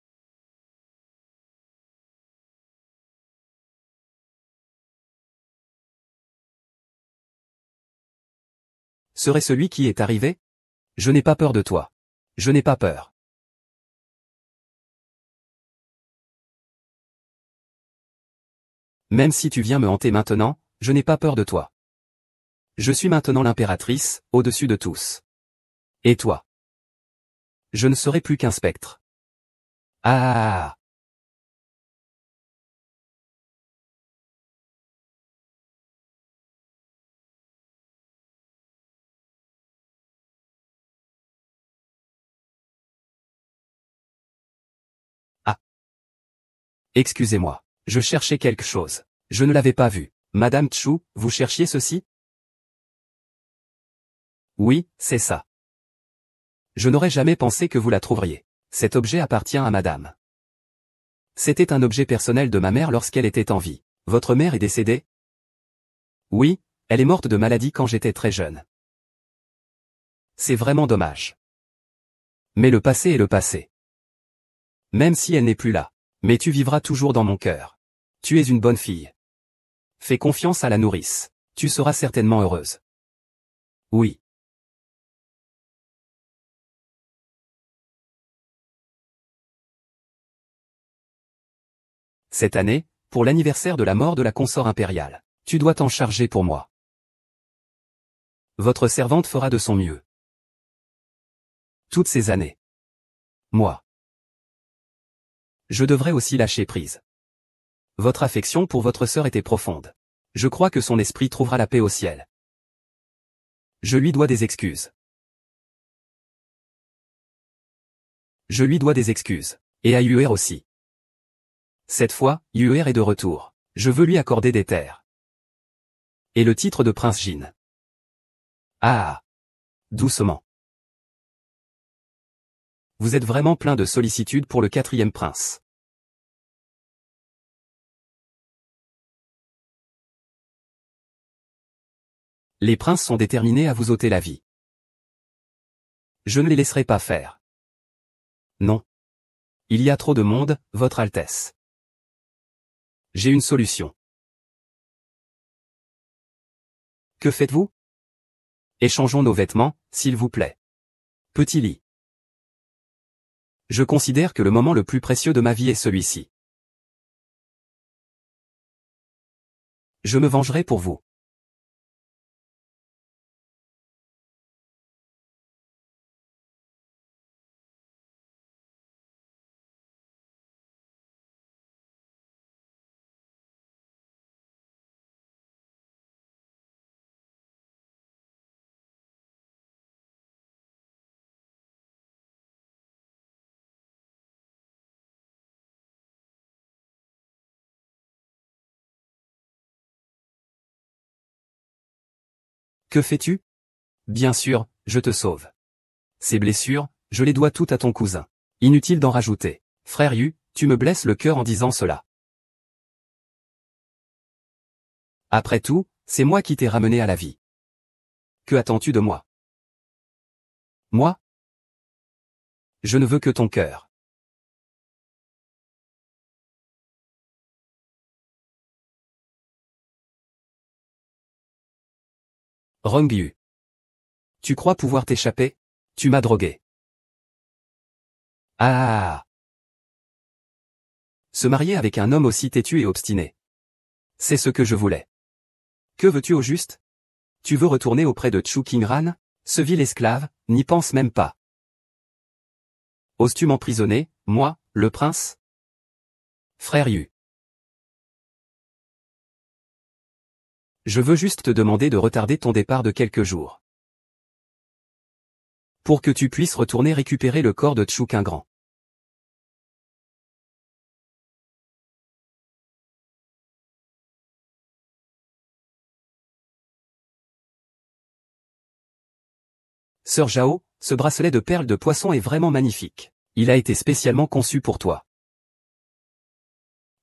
Serait celui qui est arrivé? Je n'ai pas peur de toi. Je n'ai pas peur. Même si tu viens me hanter maintenant, je n'ai pas peur de toi. Je suis maintenant l'impératrice, au-dessus de tous. Et toi? Je ne serai plus qu'un spectre. Ah. Ah. Excusez-moi. Je cherchais quelque chose. Je ne l'avais pas vu. Madame Chu, vous cherchiez ceci? Oui, c'est ça. Je n'aurais jamais pensé que vous la trouveriez. Cet objet appartient à madame. C'était un objet personnel de ma mère lorsqu'elle était en vie. Votre mère est décédée? Oui, elle est morte de maladie quand j'étais très jeune. C'est vraiment dommage. Mais le passé est le passé. Même si elle n'est plus là. Mais tu vivras toujours dans mon cœur. Tu es une bonne fille. Fais confiance à la nourrice. Tu seras certainement heureuse. Oui. Cette année, pour l'anniversaire de la mort de la consort impériale, tu dois t'en charger pour moi. Votre servante fera de son mieux. Toutes ces années. Moi. Je devrais aussi lâcher prise. Votre affection pour votre sœur était profonde. Je crois que son esprit trouvera la paix au ciel. Je lui dois des excuses. Je lui dois des excuses. Et à Yuer aussi. Cette fois, Yuer est de retour. Je veux lui accorder des terres. Et le titre de prince Jin. Ah. Doucement. Vous êtes vraiment plein de sollicitude pour le 4e prince. Les princes sont déterminés à vous ôter la vie. Je ne les laisserai pas faire. Non. Il y a trop de monde, Votre Altesse. J'ai une solution. Que faites-vous? Échangeons nos vêtements, s'il vous plaît. Petit lit. Je considère que le moment le plus précieux de ma vie est celui-ci. Je me vengerai pour vous. Que fais-tu? Bien sûr, je te sauve. Ces blessures, je les dois toutes à ton cousin. Inutile d'en rajouter. Frère Yu, tu me blesses le cœur en disant cela. Après tout, c'est moi qui t'ai ramené à la vie. Que attends-tu de moi? Moi? Je ne veux que ton cœur. Rongyu. Tu crois pouvoir t'échapper? Tu m'as drogué. Ah. Se marier avec un homme aussi têtu et obstiné. C'est ce que je voulais. Que veux-tu au juste? Tu veux retourner auprès de Chu Qingran? Ce vil esclave, n'y pense même pas. Oses-tu m'emprisonner, moi, le prince? Frère Yu. Je veux juste te demander de retarder ton départ de quelques jours. Pour que tu puisses retourner récupérer le corps de Chu Qingran. Sœur Zhao, ce bracelet de perles de poisson est vraiment magnifique. Il a été spécialement conçu pour toi.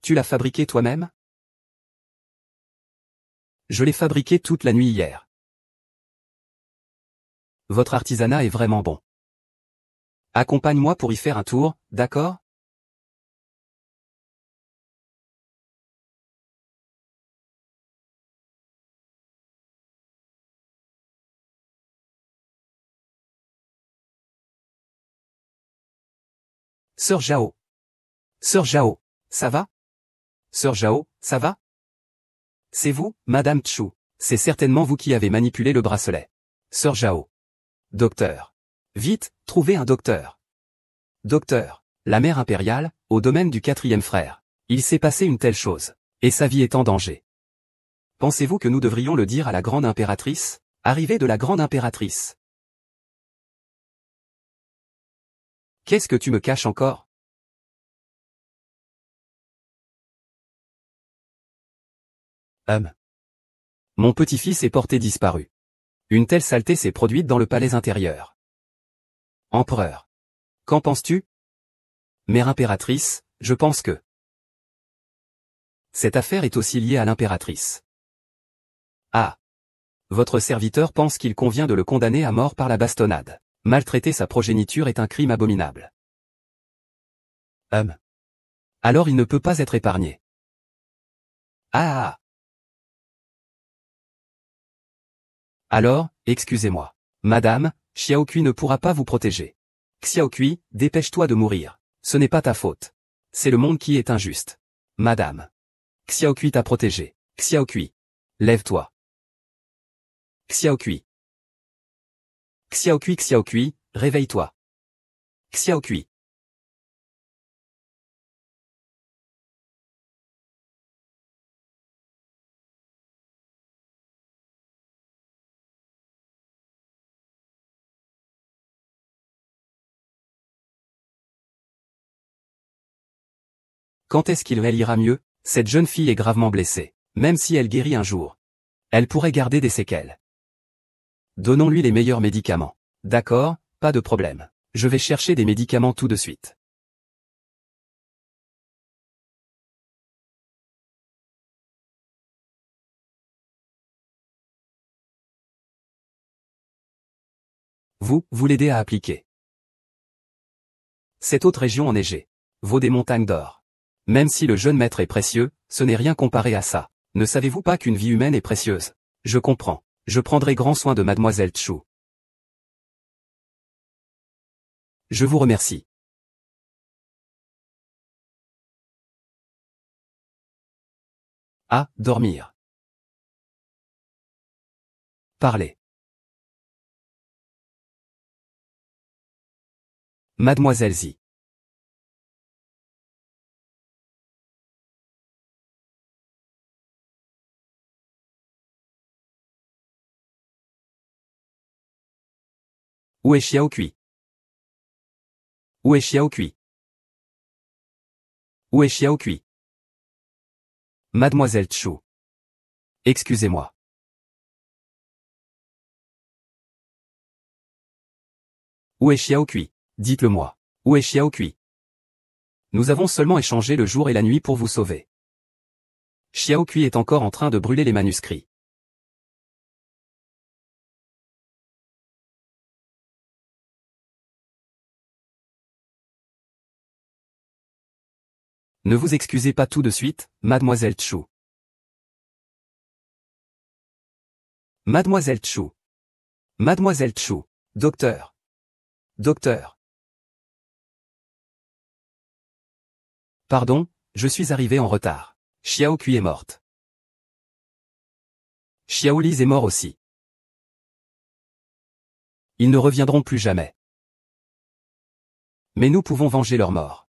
Tu l'as fabriqué toi-même? Je l'ai fabriqué toute la nuit hier. Votre artisanat est vraiment bon. Accompagne-moi pour y faire un tour, d'accord? Sœur Zhao. Sœur Zhao, ça va? Sœur Zhao, ça va? C'est vous, Madame Chu. C'est certainement vous qui avez manipulé le bracelet. Sœur Zhao. Docteur. Vite, trouvez un docteur. Docteur. La mère impériale, au domaine du quatrième frère. Il s'est passé une telle chose. Et sa vie est en danger. Pensez-vous que nous devrions le dire à la grande impératrice? Arrivée de la grande impératrice. Qu'est-ce que tu me caches encore? Mon petit-fils est porté disparu. Une telle saleté s'est produite dans le palais intérieur. Empereur. Qu'en penses-tu? Mère impératrice, je pense que cette affaire est aussi liée à l'impératrice. Ah. Votre serviteur pense qu'il convient de le condamner à mort par la bastonnade. Maltraiter sa progéniture est un crime abominable. Alors il ne peut pas être épargné. Ah. Alors, excusez-moi. Madame, Xiaokui ne pourra pas vous protéger. Xiaokui, dépêche-toi de mourir. Ce n'est pas ta faute. C'est le monde qui est injuste. Madame. Xiaokui t'a protégé. Xiaokui. Lève-toi. Xiaokui. Xiaokui, réveille-toi. Xiaokui. Quand est-ce qu'il ira mieux? Cette jeune fille est gravement blessée. Même si elle guérit un jour, elle pourrait garder des séquelles. Donnons-lui les meilleurs médicaments. D'accord, pas de problème. Je vais chercher des médicaments tout de suite. Vous l'aidez à appliquer. Cette haute région enneigée vaut des montagnes d'or. Même si le jeune maître est précieux, ce n'est rien comparé à ça. Ne savez-vous pas qu'une vie humaine est précieuse? Je comprends. Je prendrai grand soin de mademoiselle Chu. Je vous remercie. Ah, dormir. Parler. Mademoiselle Zi. Où est Xiaokui? Où est Xiaokui? Où est Xiaokui? Mademoiselle Chu. Excusez-moi. Où est Xiaokui? Dites-le-moi. Où est Xiaokui? Nous avons seulement échangé le jour et la nuit pour vous sauver. Xiao Kui est encore en train de brûler les manuscrits. Ne vous excusez pas tout de suite, mademoiselle Chu. Mademoiselle Chu. Mademoiselle Chu. Docteur. Docteur. Pardon, je suis arrivé en retard. Xiao Kui est morte. Xiao Liz est mort aussi. Ils ne reviendront plus jamais. Mais nous pouvons venger leur mort.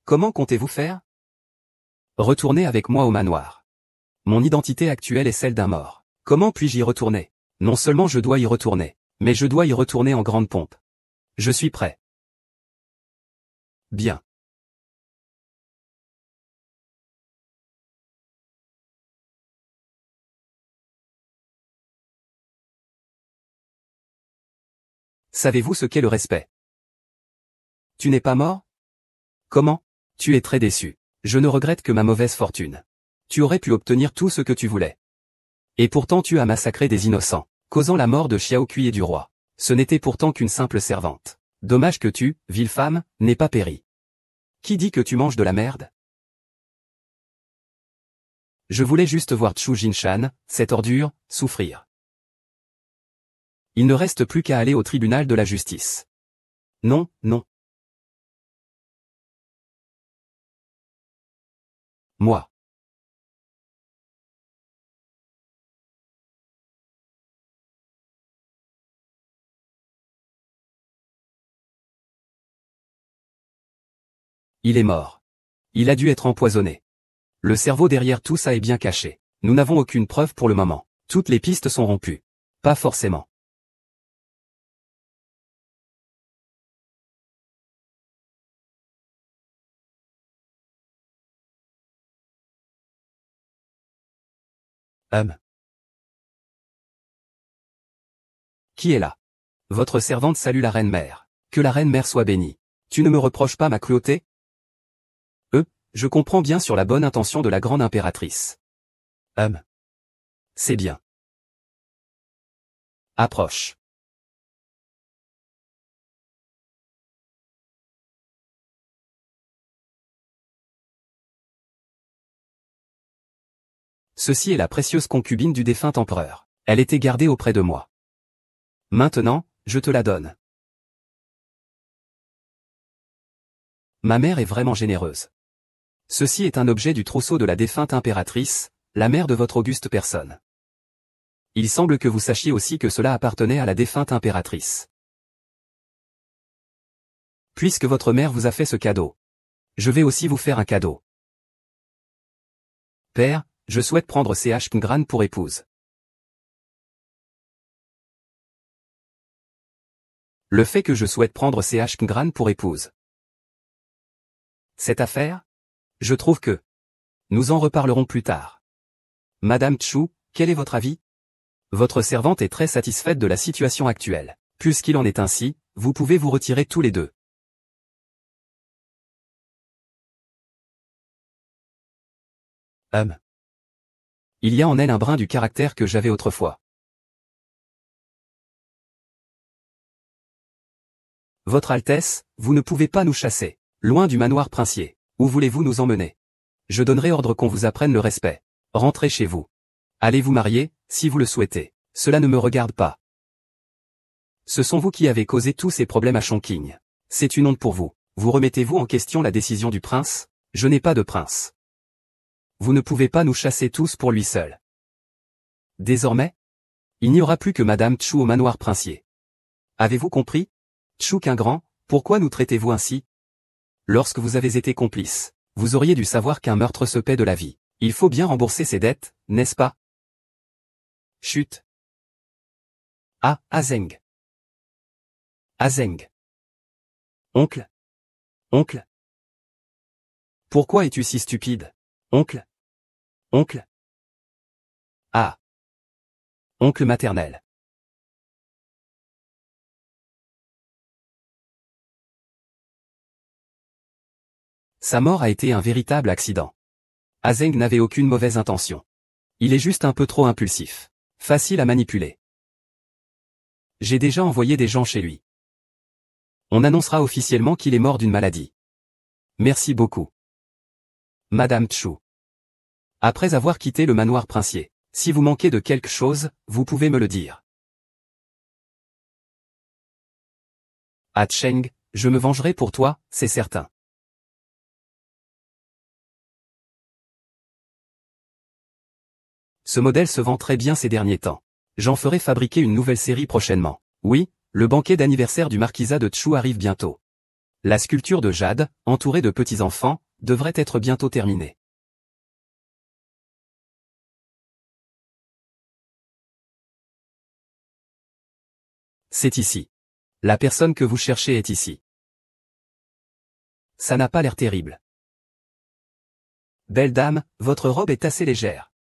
Comment comptez-vous faire? Retournez avec moi au manoir. Mon identité actuelle est celle d'un mort. Comment puis-je y retourner? Non seulement je dois y retourner, mais je dois y retourner en grande pompe. Je suis prêt. Bien. Savez-vous ce qu'est le respect? Tu n'es pas mort? Comment? Tu es très déçu. Je ne regrette que ma mauvaise fortune. Tu aurais pu obtenir tout ce que tu voulais. Et pourtant tu as massacré des innocents, causant la mort de Xiao Kui et du roi. Ce n'était pourtant qu'une simple servante. Dommage que tu, ville femme, n'aies pas péri. Qui dit que tu manges de la merde? Je voulais juste voir Chu Jinshan, cette ordure, souffrir. Il ne reste plus qu'à aller au tribunal de la justice. Non, non. Moi. Il est mort. Il a dû être empoisonné. Le cerveau derrière tout ça est bien caché. Nous n'avons aucune preuve pour le moment. Toutes les pistes sont rompues. Pas forcément. Qui est là? Votre servante salue la reine-mère. Que la reine-mère soit bénie. Tu ne me reproches pas ma cruauté? Je comprends bien sur la bonne intention de la grande impératrice. C'est bien. Approche. Ceci est la précieuse concubine du défunt empereur. Elle était gardée auprès de moi. Maintenant, je te la donne. Ma mère est vraiment généreuse. Ceci est un objet du trousseau de la défunte impératrice, la mère de votre auguste personne. Il semble que vous sachiez aussi que cela appartenait à la défunte impératrice. Puisque votre mère vous a fait ce cadeau, je vais aussi vous faire un cadeau. Père, je souhaite prendre C.H. Ngran pour épouse. Le fait que je souhaite prendre C.H. Ngran pour épouse. Cette affaire? Je trouve que... Nous en reparlerons plus tard. Madame Chu, quel est votre avis? Votre servante est très satisfaite de la situation actuelle. Puisqu'il en est ainsi, vous pouvez vous retirer tous les deux. Il y a en elle un brin du caractère que j'avais autrefois. Votre Altesse, vous ne pouvez pas nous chasser, loin du manoir princier. Où voulez-vous nous emmener? Je donnerai ordre qu'on vous apprenne le respect. Rentrez chez vous. Allez vous marier, si vous le souhaitez. Cela ne me regarde pas. Ce sont vous qui avez causé tous ces problèmes à Chongqing. C'est une honte pour vous. Vous remettez-vous en question la décision du prince? Je n'ai pas de prince. Vous ne pouvez pas nous chasser tous pour lui seul. Désormais, il n'y aura plus que Madame Chu au manoir princier. Avez-vous compris? Chu Qingran, pourquoi nous traitez-vous ainsi? Lorsque vous avez été complice, vous auriez dû savoir qu'un meurtre se paie de la vie. Il faut bien rembourser ses dettes, n'est-ce pas? Chut. Ah, Azeng. Azeng. Oncle. Oncle. Pourquoi es-tu si stupide? Oncle. Oncle. Ah. Oncle maternel. Sa mort a été un véritable accident. Azeng n'avait aucune mauvaise intention. Il est juste un peu trop impulsif. Facile à manipuler. J'ai déjà envoyé des gens chez lui. On annoncera officiellement qu'il est mort d'une maladie. Merci beaucoup. Madame Chu. Après avoir quitté le manoir princier, si vous manquez de quelque chose, vous pouvez me le dire. Ah Cheng, je me vengerai pour toi, c'est certain. Ce modèle se vend très bien ces derniers temps. J'en ferai fabriquer une nouvelle série prochainement. Oui, le banquet d'anniversaire du marquisat de Chu arrive bientôt. La sculpture de jade, entourée de petits-enfants, devrait être bientôt terminée. C'est ici. La personne que vous cherchez est ici. Ça n'a pas l'air terrible. Belle dame, votre robe est assez légère.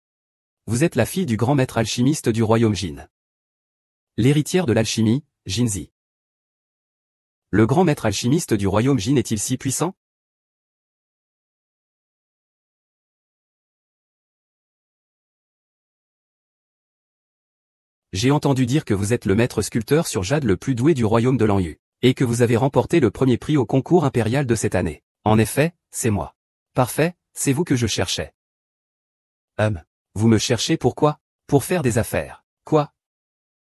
Vous êtes la fille du grand maître alchimiste du royaume Jin. L'héritière de l'alchimie, Jinzi. Le grand maître alchimiste du royaume Jin est-il si puissant? J'ai entendu dire que vous êtes le maître sculpteur sur jade le plus doué du royaume de Lanyu, et que vous avez remporté le premier prix au concours impérial de cette année. En effet, c'est moi. Parfait, c'est vous que je cherchais. Vous me cherchez pourquoi? Pour faire des affaires. Quoi?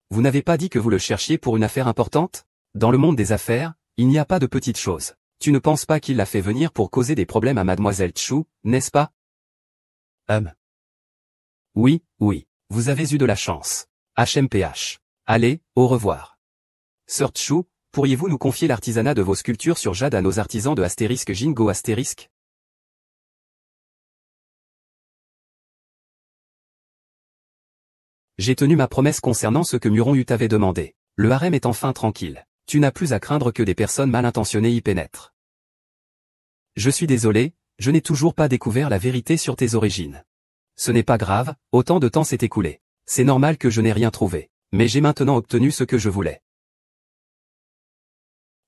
Vous n'avez pas dit que vous le cherchiez pour une affaire importante? Dans le monde des affaires, il n'y a pas de petites choses. Tu ne penses pas qu'il l'a fait venir pour causer des problèmes à mademoiselle Chu, n'est-ce pas? Oui, oui, vous avez eu de la chance. HMPH. Allez, au revoir. Sir Chu, pourriez-vous nous confier l'artisanat de vos sculptures sur jade à nos artisans de astérisque Jingo astérisque? J'ai tenu ma promesse concernant ce que Muron Yu t'avait demandé. Le harem est enfin tranquille. Tu n'as plus à craindre que des personnes mal intentionnées y pénètrent. Je suis désolé, je n'ai toujours pas découvert la vérité sur tes origines. Ce n'est pas grave, autant de temps s'est écoulé. C'est normal que je n'ai rien trouvé, mais j'ai maintenant obtenu ce que je voulais.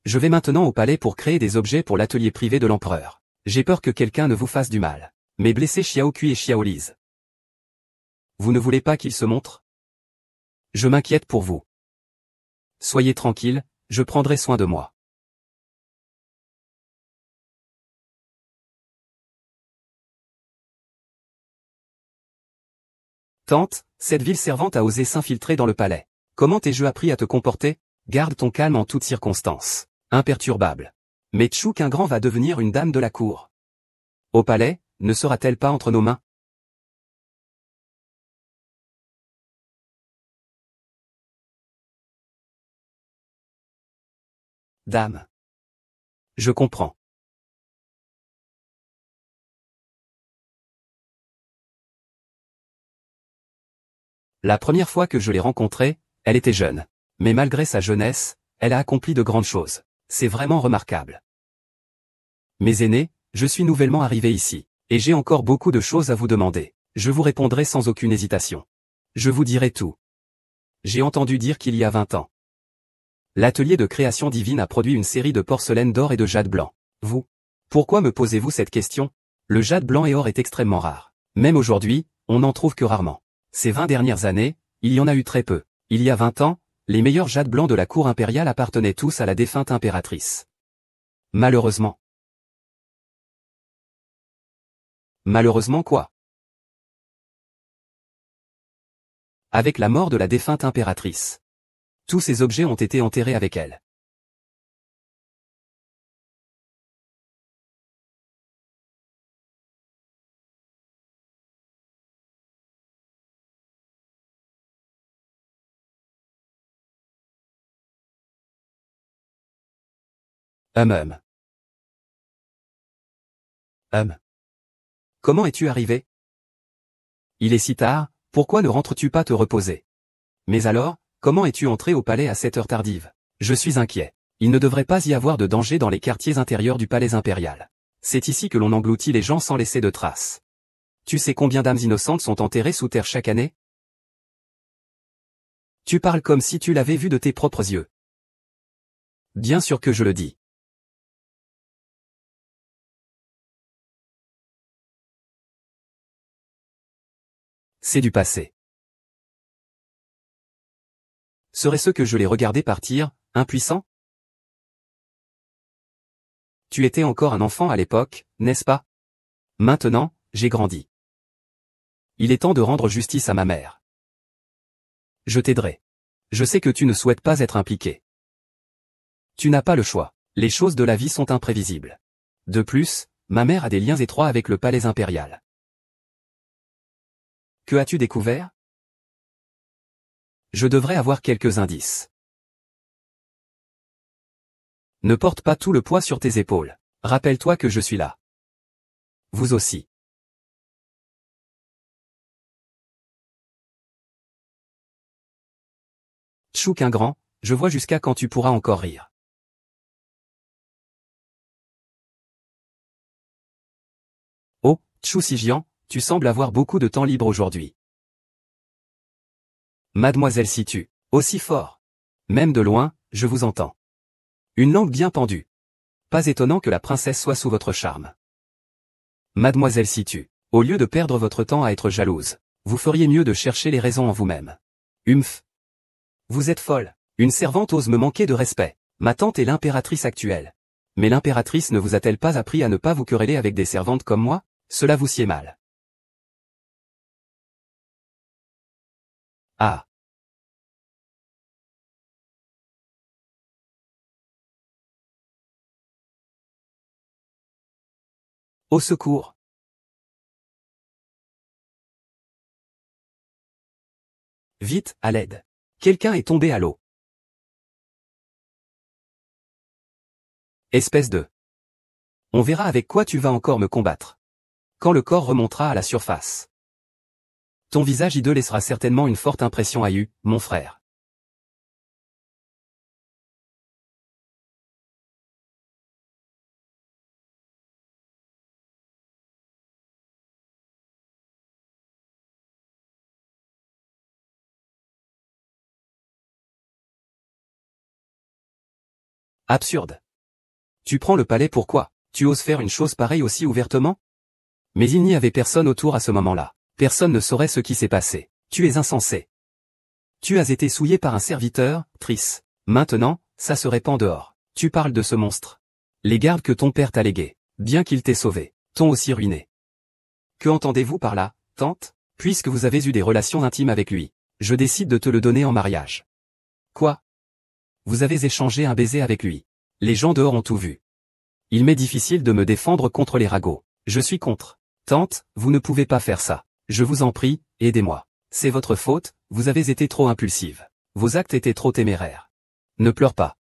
Je vais maintenant au palais pour créer des objets pour l'atelier privé de l'empereur. J'ai peur que quelqu'un ne vous fasse du mal. Mais blessez Xiao Kui et Xiao Lise. Vous ne voulez pas qu'ils se montrent? Je m'inquiète pour vous. Soyez tranquille, je prendrai soin de moi. Tante, cette ville servante a osé s'infiltrer dans le palais. Comment t'ai-je appris à te comporter? Garde ton calme en toutes circonstances. Imperturbable. Mais Chu Qingran va devenir une dame de la cour. Au palais, ne sera-t-elle pas entre nos mains? Dame. Je comprends. La première fois que je l'ai rencontrée, elle était jeune. Mais malgré sa jeunesse, elle a accompli de grandes choses. C'est vraiment remarquable. Mes aînés, je suis nouvellement arrivé ici, et j'ai encore beaucoup de choses à vous demander. Je vous répondrai sans aucune hésitation. Je vous dirai tout. J'ai entendu dire qu'il y a 20 ans. L'atelier de création divine a produit une série de porcelaines d'or et de jade blanc. Vous? Pourquoi me posez-vous cette question? Le jade blanc et or est extrêmement rare. Même aujourd'hui, on n'en trouve que rarement. Ces 20 dernières années, il y en a eu très peu. Il y a 20 ans, les meilleurs jades blancs de la cour impériale appartenaient tous à la défunte impératrice. Malheureusement. Malheureusement quoi? Avec la mort de la défunte impératrice. Tous ces objets ont été enterrés avec elle. Hum hum. Hum. Comment es-tu arrivé? Il est si tard, pourquoi ne rentres-tu pas te reposer? Mais alors, comment es-tu entré au palais à cette heure tardive? Je suis inquiet. Il ne devrait pas y avoir de danger dans les quartiers intérieurs du palais impérial. C'est ici que l'on engloutit les gens sans laisser de traces. Tu sais combien d'âmes innocentes sont enterrées sous terre chaque année? Tu parles comme si tu l'avais vu de tes propres yeux. Bien sûr que je le dis. C'est du passé. Serait-ce que je les regardais partir, impuissants? Tu étais encore un enfant à l'époque, n'est-ce pas? Maintenant, j'ai grandi. Il est temps de rendre justice à ma mère. Je t'aiderai. Je sais que tu ne souhaites pas être impliqué. Tu n'as pas le choix. Les choses de la vie sont imprévisibles. De plus, ma mère a des liens étroits avec le palais impérial. Que as-tu découvert? Je devrais avoir quelques indices. Ne porte pas tout le poids sur tes épaules. Rappelle-toi que je suis là. Vous aussi. Tchouk un grand, je vois jusqu'à quand tu pourras encore rire. Oh, Tchou Sijian, tu sembles avoir beaucoup de temps libre aujourd'hui. Mademoiselle Situ, aussi fort. Même de loin, je vous entends. Une langue bien pendue. Pas étonnant que la princesse soit sous votre charme. Mademoiselle Situ, au lieu de perdre votre temps à être jalouse, vous feriez mieux de chercher les raisons en vous-même. Humph. Vous êtes folle. Une servante ose me manquer de respect. Ma tante est l'impératrice actuelle. Mais l'impératrice ne vous a-t-elle pas appris à ne pas vous quereller avec des servantes comme moi? Cela vous sied mal. Ah. Au secours. Vite, à l'aide. Quelqu'un est tombé à l'eau. Espèce de... On verra avec quoi tu vas encore me combattre. Quand le corps remontera à la surface. Ton visage hideux laissera certainement une forte impression à U, mon frère. Absurde. Tu prends le palais pourquoi? Tu oses faire une chose pareille aussi ouvertement? Mais il n'y avait personne autour à ce moment-là. Personne ne saurait ce qui s'est passé. Tu es insensé. Tu as été souillé par un serviteur, Triss. Maintenant, ça se répand dehors. Tu parles de ce monstre. Les gardes que ton père t'a légués, bien qu'il t'ait sauvé, t'ont aussi ruiné. Que entendez-vous par là, tante? Puisque vous avez eu des relations intimes avec lui, je décide de te le donner en mariage. Quoi? Vous avez échangé un baiser avec lui. Les gens dehors ont tout vu. Il m'est difficile de me défendre contre les ragots. Je suis contre. Tante, vous ne pouvez pas faire ça. Je vous en prie, aidez-moi. C'est votre faute, vous avez été trop impulsive. Vos actes étaient trop téméraires. Ne pleure pas.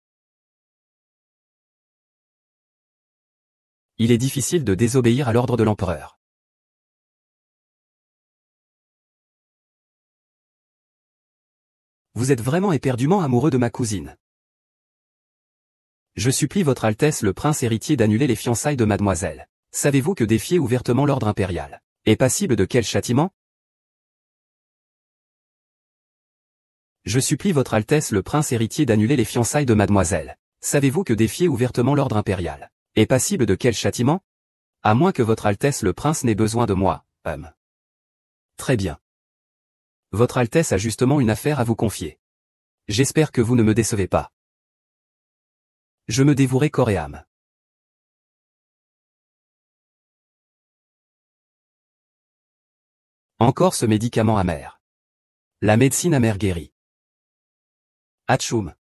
Il est difficile de désobéir à l'ordre de l'empereur. Vous êtes vraiment éperdument amoureux de ma cousine. Je supplie votre Altesse le prince héritier d'annuler les fiançailles de mademoiselle. Savez-vous que défier ouvertement l'ordre impérial est passible de quel châtiment? Je supplie votre Altesse le prince héritier d'annuler les fiançailles de mademoiselle. Savez-vous que défier ouvertement l'ordre impérial est passible de quel châtiment? À moins que votre Altesse le prince n'ait besoin de moi, Très bien. Votre Altesse a justement une affaire à vous confier. J'espère que vous ne me décevez pas. Je me dévouerai corps et âme. Encore ce médicament amer. La médecine amère guérit. Atchoum.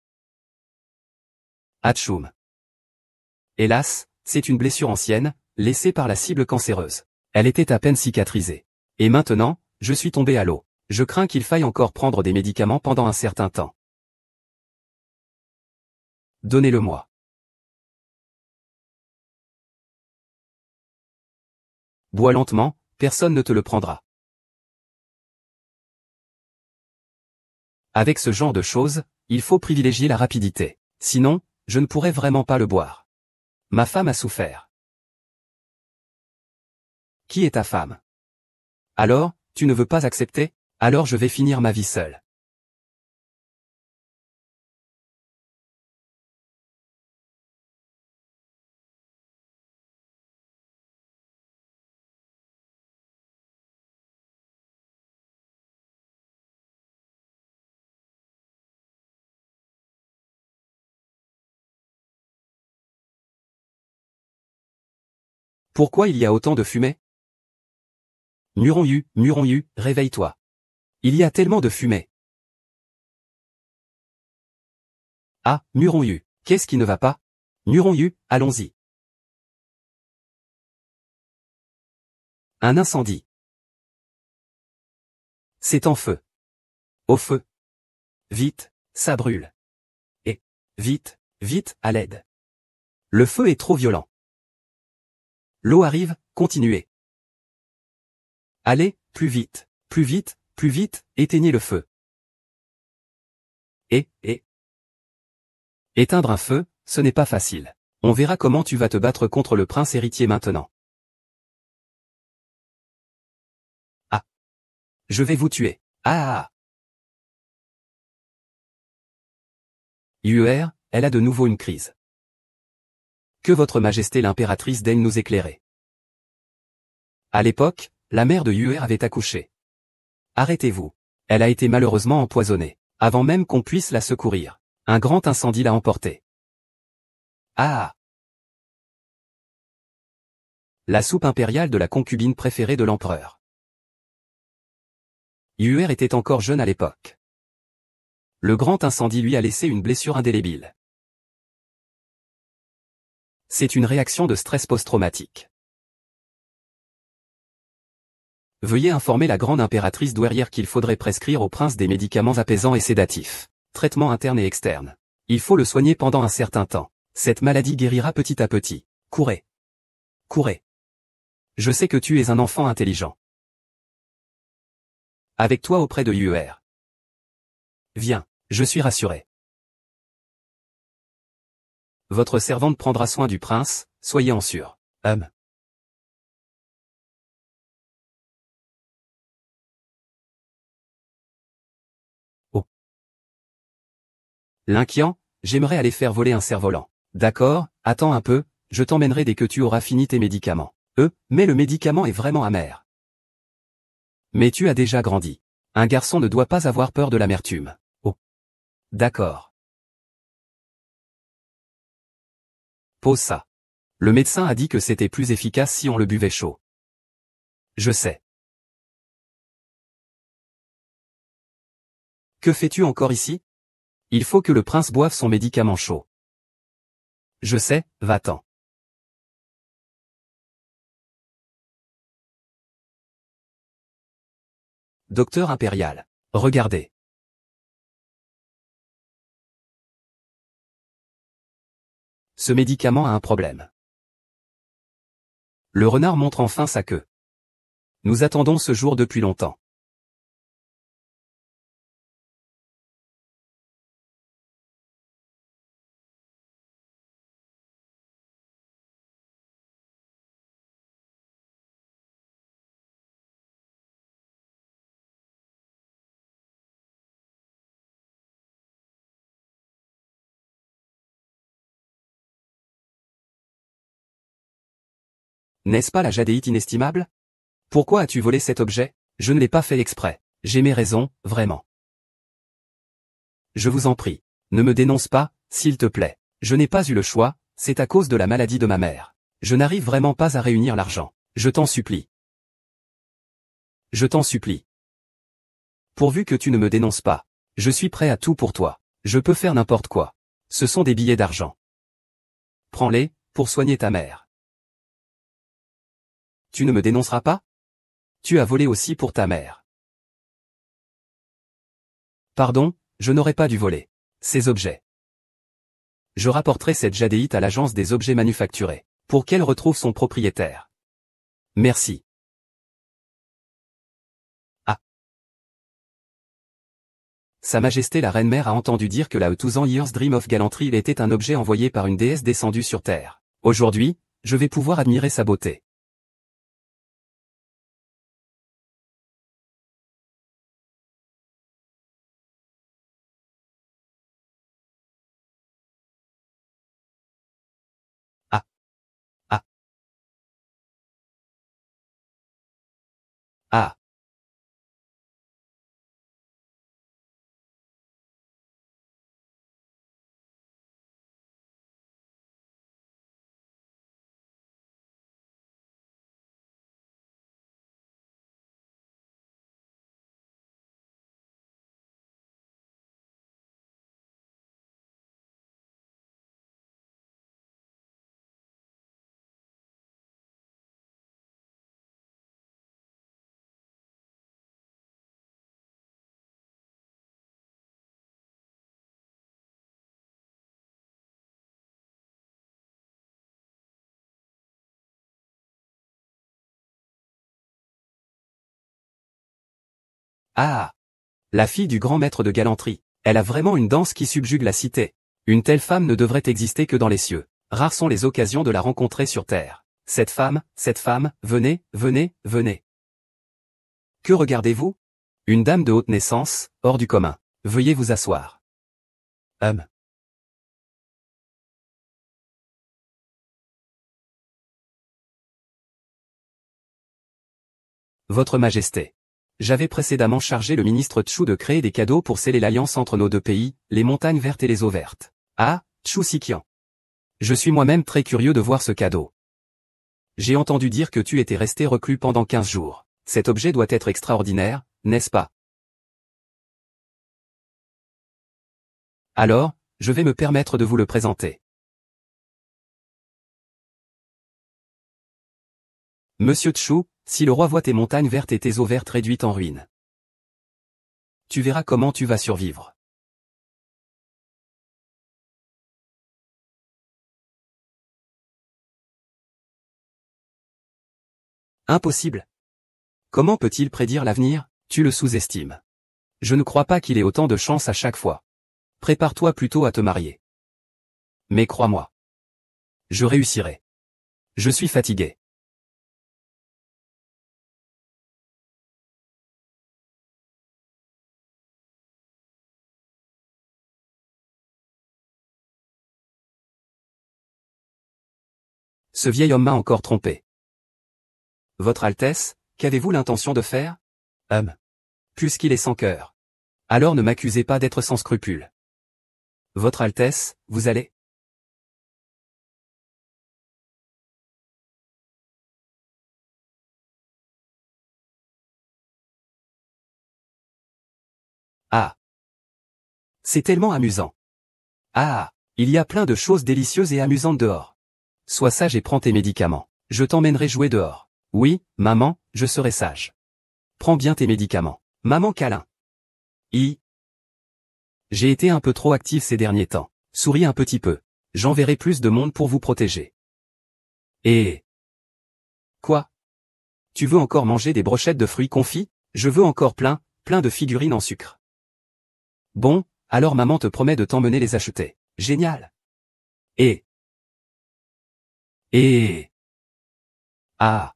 Atchoum. Hélas, c'est une blessure ancienne, laissée par la cible cancéreuse. Elle était à peine cicatrisée. Et maintenant, je suis tombé à l'eau. Je crains qu'il faille encore prendre des médicaments pendant un certain temps. Donnez-le-moi. Bois lentement, personne ne te le prendra. Avec ce genre de choses, il faut privilégier la rapidité. Sinon, je ne pourrais vraiment pas le boire. Ma femme a souffert. Qui est ta femme? Alors, tu ne veux pas accepter? Alors je vais finir ma vie seule. Pourquoi il y a autant de fumée? Muronyu, réveille-toi. Il y a tellement de fumée. Ah, Muronyu, qu'est-ce qui ne va pas? Muronyu, allons-y. Un incendie. C'est en feu. Au feu. Vite, ça brûle. Et, vite, vite, à l'aide. Le feu est trop violent. L'eau arrive, continuez. Allez, plus vite, plus vite, plus vite, éteignez le feu. Et. Éteindre un feu, ce n'est pas facile. On verra comment tu vas te battre contre le prince héritier maintenant. Ah. Je vais vous tuer. Ah. Yuer, elle a de nouveau une crise. Que votre majesté l'impératrice daigne nous éclairer. À l'époque, la mère de Yuer avait accouché. Arrêtez-vous. Elle a été malheureusement empoisonnée. Avant même qu'on puisse la secourir. Un grand incendie l'a emportée. Ah. La soupe impériale de la concubine préférée de l'empereur. Yuer était encore jeune à l'époque. Le grand incendie lui a laissé une blessure indélébile. C'est une réaction de stress post-traumatique. Veuillez informer la grande impératrice douairière qu'il faudrait prescrire au prince des médicaments apaisants et sédatifs. Traitement interne et externe. Il faut le soigner pendant un certain temps. Cette maladie guérira petit à petit. Courez. Courez. Je sais que tu es un enfant intelligent. Avec toi auprès de Yuer. Viens, je suis rassuré. Votre servante prendra soin du prince, soyez en sûr. Oh. L'inquiant, j'aimerais aller faire voler un cerf-volant. D'accord, attends un peu, je t'emmènerai dès que tu auras fini tes médicaments. Mais le médicament est vraiment amer. Mais tu as déjà grandi. Un garçon ne doit pas avoir peur de l'amertume. Oh. D'accord. Pose ça. Le médecin a dit que c'était plus efficace si on le buvait chaud. Je sais. Que fais-tu encore ici? Il faut que le prince boive son médicament chaud. Je sais, va-t'en. Docteur impérial. Regardez. Ce médicament a un problème. Le renard montre enfin sa queue. Nous attendons ce jour depuis longtemps. N'est-ce pas la jadéite inestimable? Pourquoi as-tu volé cet objet? Je ne l'ai pas fait exprès. J'ai mes raisons, vraiment. Je vous en prie. Ne me dénonce pas, s'il te plaît. Je n'ai pas eu le choix, c'est à cause de la maladie de ma mère. Je n'arrive vraiment pas à réunir l'argent. Je t'en supplie. Je t'en supplie. Pourvu que tu ne me dénonces pas. Je suis prêt à tout pour toi. Je peux faire n'importe quoi. Ce sont des billets d'argent. Prends-les, pour soigner ta mère. Tu ne me dénonceras pas? Tu as volé aussi pour ta mère. Pardon, je n'aurais pas dû voler. Ces objets. Je rapporterai cette jadéite à l'agence des objets manufacturés, pour qu'elle retrouve son propriétaire. Merci. Ah. Sa Majesté la Reine-Mère a entendu dire que la 2000 Years Dream of Gallantry était un objet envoyé par une déesse descendue sur Terre. Aujourd'hui, je vais pouvoir admirer sa beauté. Ah. Ah. Ah. Ah! La fille du grand maître de galanterie. Elle a vraiment une danse qui subjugue la cité. Une telle femme ne devrait exister que dans les cieux. Rares sont les occasions de la rencontrer sur terre. Cette femme, venez, venez, venez. Que regardez-vous? Une dame de haute naissance, hors du commun. Veuillez vous asseoir. Votre Majesté. J'avais précédemment chargé le ministre Chu de créer des cadeaux pour sceller l'alliance entre nos deux pays, les montagnes vertes et les eaux vertes. Ah, Chu Siqian. Je suis moi-même très curieux de voir ce cadeau. J'ai entendu dire que tu étais resté reclus pendant 15 jours. Cet objet doit être extraordinaire, n'est-ce pas? Alors, je vais me permettre de vous le présenter. Monsieur Chu, si le roi voit tes montagnes vertes et tes eaux vertes réduites en ruines, tu verras comment tu vas survivre. Impossible. Comment peut-il prédire l'avenir? Tu le sous-estimes. Je ne crois pas qu'il ait autant de chance à chaque fois. Prépare-toi plutôt à te marier. Mais crois-moi. Je réussirai. Je suis fatigué. Ce vieil homme m'a encore trompé. Votre Altesse, qu'avez-vous l'intention de faire? Puisqu'il est sans cœur. Alors ne m'accusez pas d'être sans scrupules. Votre Altesse, vous allez? Ah! C'est tellement amusant. Ah! Il y a plein de choses délicieuses et amusantes dehors. Sois sage et prends tes médicaments. Je t'emmènerai jouer dehors. Oui, maman, je serai sage. Prends bien tes médicaments. Maman câlin. J'ai été un peu trop active ces derniers temps. Souris un petit peu. J'enverrai plus de monde pour vous protéger. Et... Quoi? Tu veux encore manger des brochettes de fruits confits? Je veux encore plein de figurines en sucre. Bon, alors maman te promet de t'emmener les acheter. Génial. Et... Ah.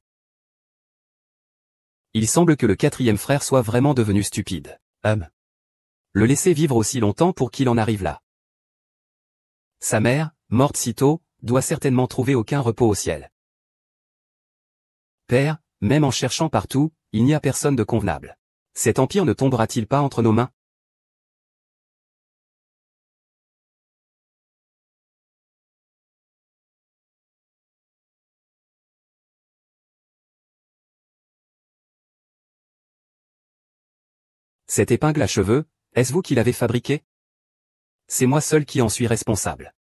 Il semble que le quatrième frère soit vraiment devenu stupide. Le laisser vivre aussi longtemps pour qu'il en arrive là. Sa mère, morte si tôt, doit certainement trouver aucun repos au ciel. Père, même en cherchant partout, il n'y a personne de convenable. Cet empire ne tombera-t-il pas entre nos mains? Cette épingle à cheveux, est-ce vous qui l'avez fabriquée? C'est moi seul qui en suis responsable.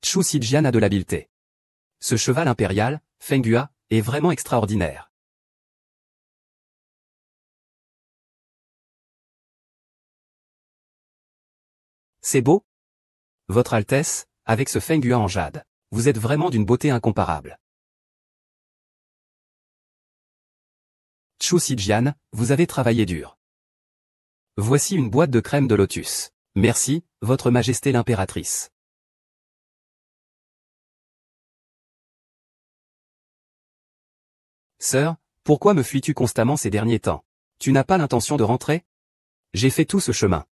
Chu Sijian a de l'habileté. Ce cheval impérial, Fenghua, est vraiment extraordinaire. C'est beau? Votre Altesse, avec ce Fenghua en jade, vous êtes vraiment d'une beauté incomparable. Chu Sijian, vous avez travaillé dur. Voici une boîte de crème de lotus. Merci, Votre Majesté l'impératrice. Sœur, pourquoi me fuis-tu constamment ces derniers temps? Tu n'as pas l'intention de rentrer? J'ai fait tout ce chemin.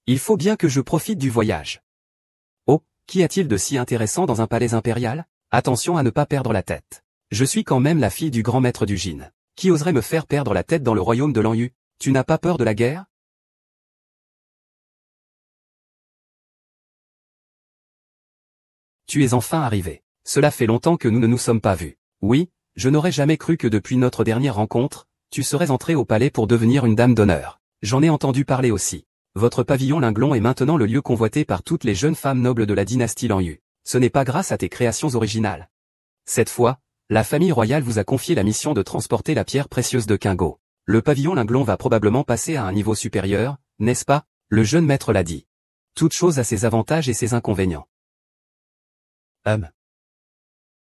Il faut bien que je profite du voyage. Oh, qu'y a-t-il de si intéressant dans un palais impérial? Attention à ne pas perdre la tête. Je suis quand même la fille du grand maître du Jin. Qui oserait me faire perdre la tête dans le royaume de Lanyu? Tu n'as pas peur de la guerre? Tu es enfin arrivé. Cela fait longtemps que nous ne nous sommes pas vus. Oui, je n'aurais jamais cru que depuis notre dernière rencontre, tu serais entrée au palais pour devenir une dame d'honneur. J'en ai entendu parler aussi. Votre pavillon Linglon est maintenant le lieu convoité par toutes les jeunes femmes nobles de la dynastie Lanyu. Ce n'est pas grâce à tes créations originales. Cette fois, la famille royale vous a confié la mission de transporter la pierre précieuse de Kingo. Le pavillon Linglon va probablement passer à un niveau supérieur, n'est-ce pas? Le jeune maître l'a dit. Toute chose a ses avantages et ses inconvénients.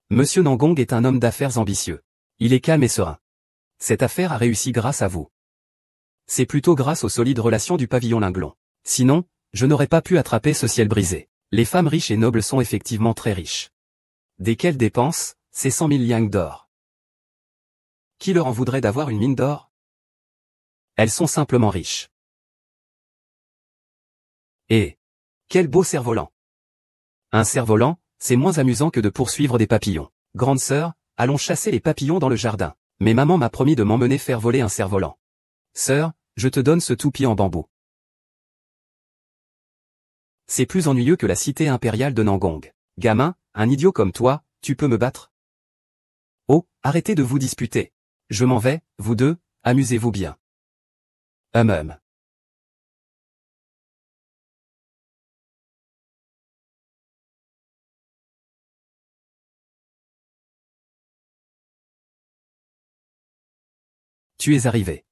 Monsieur Nangong est un homme d'affaires ambitieux. Il est calme et serein. Cette affaire a réussi grâce à vous. C'est plutôt grâce aux solides relations du pavillon Linglon. Sinon, je n'aurais pas pu attraper ce ciel brisé. Les femmes riches et nobles sont effectivement très riches. Desquelles dépensent, ces 100 000 liangs d'or. Qui leur en voudrait d'avoir une mine d'or? Elles sont simplement riches. Et quel beau cerf-volant! Un cerf-volant, c'est moins amusant que de poursuivre des papillons. Grande sœur, allons chasser les papillons dans le jardin. Mais maman m'a promis de m'emmener faire voler un cerf-volant. Sœur, je te donne ce toupie en bambou. C'est plus ennuyeux que la cité impériale de Nangong. Gamin, un idiot comme toi, tu peux me battre? Arrêtez de vous disputer. Je m'en vais, vous deux, amusez-vous bien. Hum. Tu es arrivé.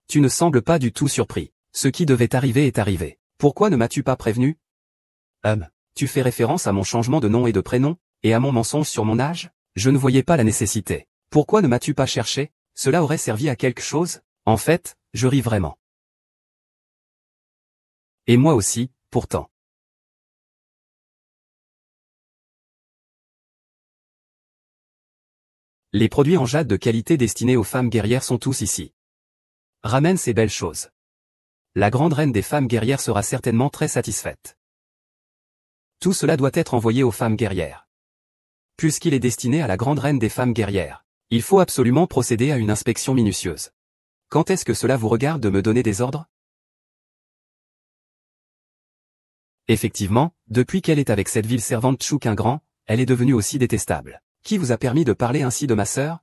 Tu ne sembles pas du tout surpris. Ce qui devait arriver est arrivé. Pourquoi ne m'as-tu pas prévenu? Tu fais référence à mon changement de nom et de prénom, et à mon mensonge sur mon âge? Je ne voyais pas la nécessité. Pourquoi ne m'as-tu pas cherché? Cela aurait servi à quelque chose? En fait, je ris vraiment. Et moi aussi, pourtant. Les produits en jade de qualité destinés aux femmes guerrières sont tous ici. Ramène ces belles choses. La grande reine des femmes guerrières sera certainement très satisfaite. Tout cela doit être envoyé aux femmes guerrières. Puisqu'il est destiné à la grande reine des femmes guerrières, il faut absolument procéder à une inspection minutieuse. Quand est-ce que cela vous regarde de me donner des ordres? Effectivement, depuis qu'elle est avec cette ville servante Chouquin-Grand, elle est devenue aussi détestable. Qui vous a permis de parler ainsi de ma sœur?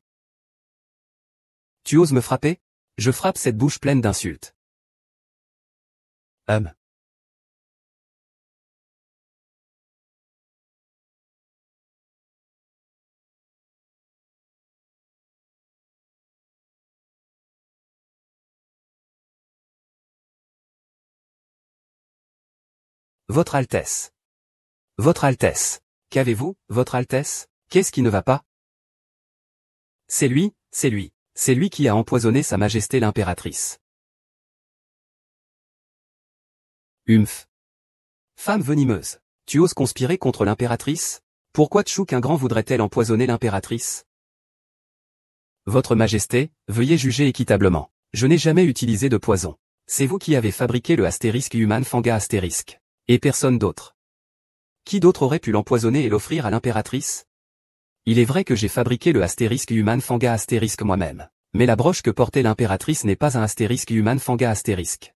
Tu oses me frapper? Je frappe cette bouche pleine d'insultes. Votre Altesse. Votre Altesse. Qu'avez-vous, Votre Altesse? Qu'est-ce qui ne va pas? C'est lui, c'est lui. C'est lui qui a empoisonné Sa Majesté l'impératrice. Humph. Femme venimeuse. Tu oses conspirer contre l'impératrice? Pourquoi Chouquin-Grand voudrait-elle empoisonner l'impératrice? Votre Majesté, veuillez juger équitablement. Je n'ai jamais utilisé de poison. C'est vous qui avez fabriqué le astérisque human fanga astérisque. Et personne d'autre. Qui d'autre aurait pu l'empoisonner et l'offrir à l'impératrice? Il est vrai que j'ai fabriqué le astérisque human fanga astérisque moi-même. Mais la broche que portait l'impératrice n'est pas un astérisque human fanga astérisque.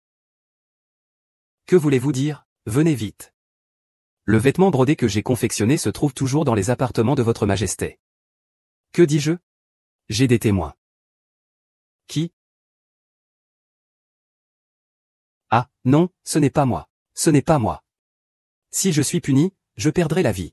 Que voulez-vous dire? Venez vite. Le vêtement brodé que j'ai confectionné se trouve toujours dans les appartements de votre Majesté. Que dis-je? J'ai des témoins. Qui? Ah, non, ce n'est pas moi. Ce n'est pas moi. Si je suis puni, je perdrai la vie.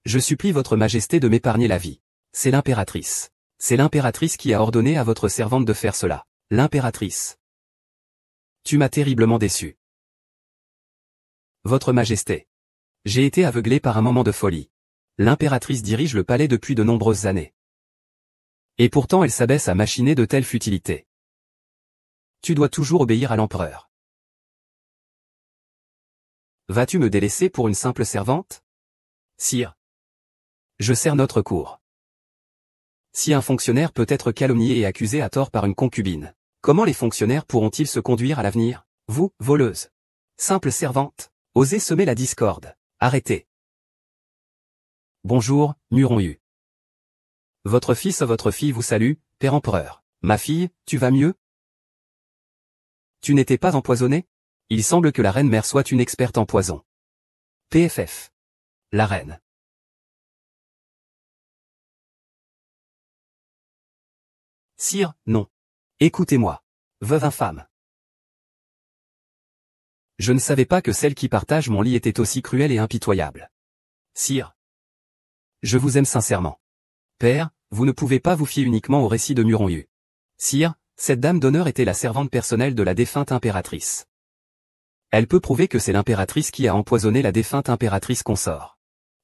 Je supplie votre Majesté de m'épargner la vie. C'est l'impératrice. C'est l'impératrice qui a ordonné à votre servante de faire cela. L'impératrice. Tu m'as terriblement déçu. Votre Majesté. J'ai été aveuglé par un moment de folie. L'impératrice dirige le palais depuis de nombreuses années. Et pourtant elle s'abaisse à machiner de telles futilités. Tu dois toujours obéir à l'empereur. Vas-tu me délaisser pour une simple servante? Sire. Je sers notre cour. Si un fonctionnaire peut être calomnié et accusé à tort par une concubine, comment les fonctionnaires pourront-ils se conduire à l'avenir? Vous, voleuse. Simple servante. Osez semer la discorde. Arrêtez. Bonjour, Muron-Yu. Votre fille vous salue, Père Empereur. Ma fille, tu vas mieux? Tu n'étais pas empoisonné? Il semble que la reine mère soit une experte en poison. PFF. La reine. Sire, non. Écoutez-moi. Veuve infâme. Je ne savais pas que celle qui partage mon lit était aussi cruelle et impitoyable. Sire. Je vous aime sincèrement. Père, vous ne pouvez pas vous fier uniquement au récit de Muron-Yu. Sire, cette dame d'honneur était la servante personnelle de la défunte impératrice. Elle peut prouver que c'est l'impératrice qui a empoisonné la défunte impératrice consort.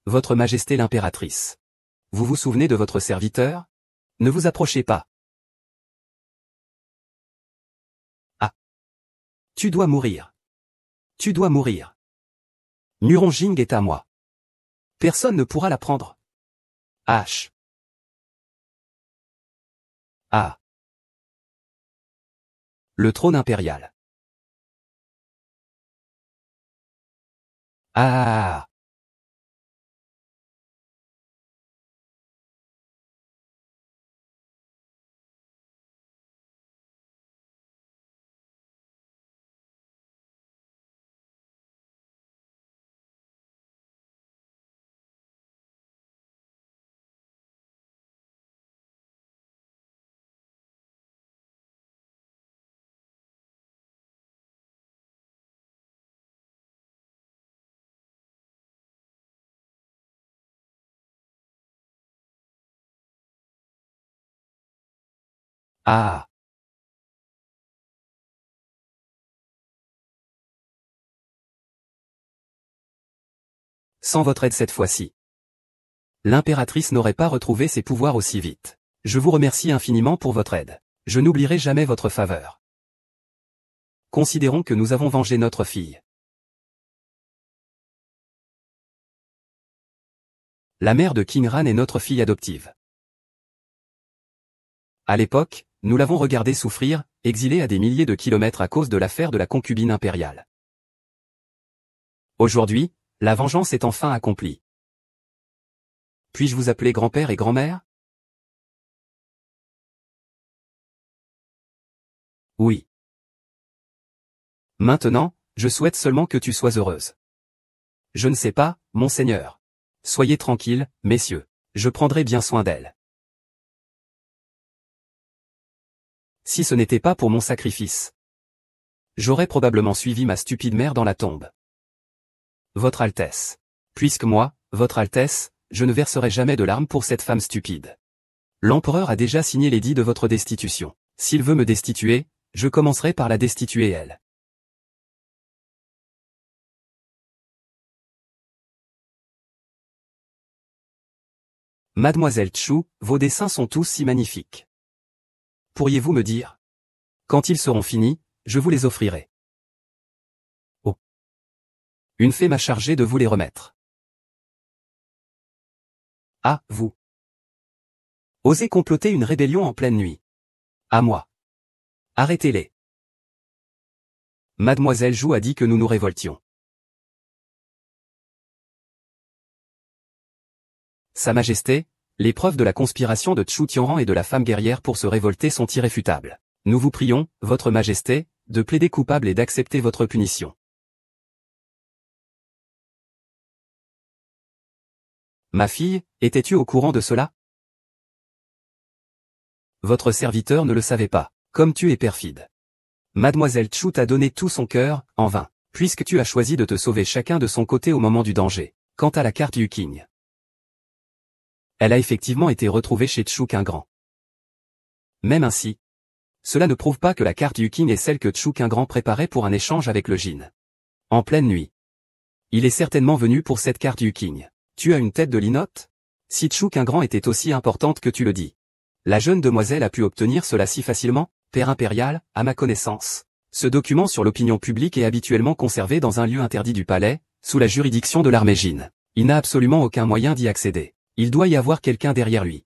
Votre Majesté l'impératrice. Vous vous souvenez de votre serviteur? Ne vous approchez pas. Ah. Tu dois mourir. Tu dois mourir. Nuron Jing est à moi. Personne ne pourra la prendre. H. Ah. Le trône impérial. Ah. Ah. Sans votre aide cette fois-ci. L'impératrice n'aurait pas retrouvé ses pouvoirs aussi vite. Je vous remercie infiniment pour votre aide. Je n'oublierai jamais votre faveur. Considérons que nous avons vengé notre fille. La mère de King Ran est notre fille adoptive. À l'époque, nous l'avons regardée souffrir, exilée à des milliers de kilomètres à cause de l'affaire de la concubine impériale. Aujourd'hui, la vengeance est enfin accomplie. Puis-je vous appeler grand-père et grand-mère? Oui. Maintenant, je souhaite seulement que tu sois heureuse. Je ne sais pas, monseigneur. Soyez tranquilles, messieurs. Je prendrai bien soin d'elle. Si ce n'était pas pour mon sacrifice, j'aurais probablement suivi ma stupide mère dans la tombe. Votre Altesse. Puisque moi, Votre Altesse, je ne verserai jamais de larmes pour cette femme stupide. L'empereur a déjà signé l'édit de votre destitution. S'il veut me destituer, je commencerai par la destituer elle. Mademoiselle Chu, vos dessins sont tous si magnifiques. Pourriez-vous me dire? Quand ils seront finis, je vous les offrirai. Oh. Une fée m'a chargé de vous les remettre. Ah, vous. Osez comploter une rébellion en pleine nuit. À moi. Arrêtez-les. Mademoiselle Zhou a dit que nous nous révoltions. Sa Majesté, les preuves de la conspiration de Chu Tianran et de la femme guerrière pour se révolter sont irréfutables. Nous vous prions, Votre Majesté, de plaider coupable et d'accepter votre punition. Ma fille, étais-tu au courant de cela? Votre serviteur ne le savait pas. Comme tu es perfide. Mademoiselle Chu t'a donné tout son cœur, en vain, puisque tu as choisi de te sauver chacun de son côté au moment du danger. Quant à la carte Yu King, elle a effectivement été retrouvée chez Chu Qingran. Même ainsi, cela ne prouve pas que la carte Yu King est celle que Chu Qingran préparait pour un échange avec le Jin. En pleine nuit. Il est certainement venu pour cette carte Yu King. Tu as une tête de linotte? Si Chu Qingran était aussi importante que tu le dis. La jeune demoiselle a pu obtenir cela si facilement? Père impérial, à ma connaissance. Ce document sur l'opinion publique est habituellement conservé dans un lieu interdit du palais, sous la juridiction de l'armée Jin. Il n'a absolument aucun moyen d'y accéder. Il doit y avoir quelqu'un derrière lui.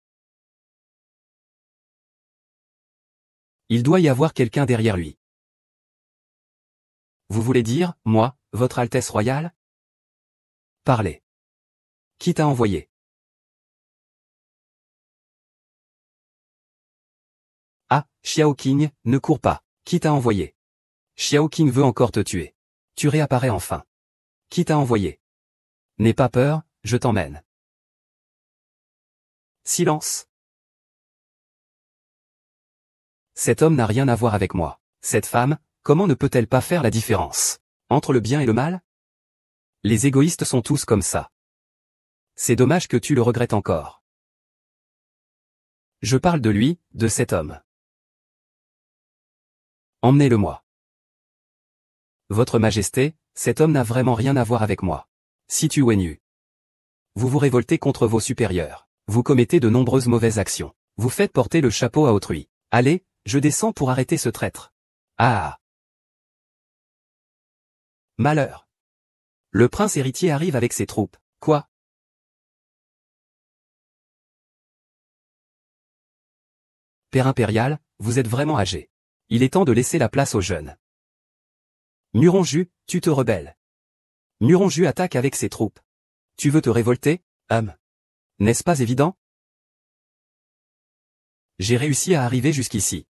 Il doit y avoir quelqu'un derrière lui. Vous voulez dire, moi, Votre Altesse royale? Parlez. Qui t'a envoyé? Ah, Xiao Qing, ne cours pas. Qui t'a envoyé? Xiao Qing veut encore te tuer. Tu réapparais enfin. Qui t'a envoyé? N'aie pas peur, je t'emmène. Silence. Cet homme n'a rien à voir avec moi. Cette femme, comment ne peut-elle pas faire la différence entre le bien et le mal? Les égoïstes sont tous comme ça. C'est dommage que tu le regrettes encore. Je parle de lui, de cet homme. Emmenez-le-moi. Votre Majesté, cet homme n'a vraiment rien à voir avec moi. Si tu Wenyu. Vous vous révoltez contre vos supérieurs. Vous commettez de nombreuses mauvaises actions. Vous faites porter le chapeau à autrui. Allez, je descends pour arrêter ce traître. Ah! Malheur! Le prince héritier arrive avec ses troupes. Quoi? Père impérial, vous êtes vraiment âgé. Il est temps de laisser la place aux jeunes. Muronju, tu te rebelles. Muronju attaque avec ses troupes. Tu veux te révolter, N'est-ce pas évident? J'ai réussi à arriver jusqu'ici.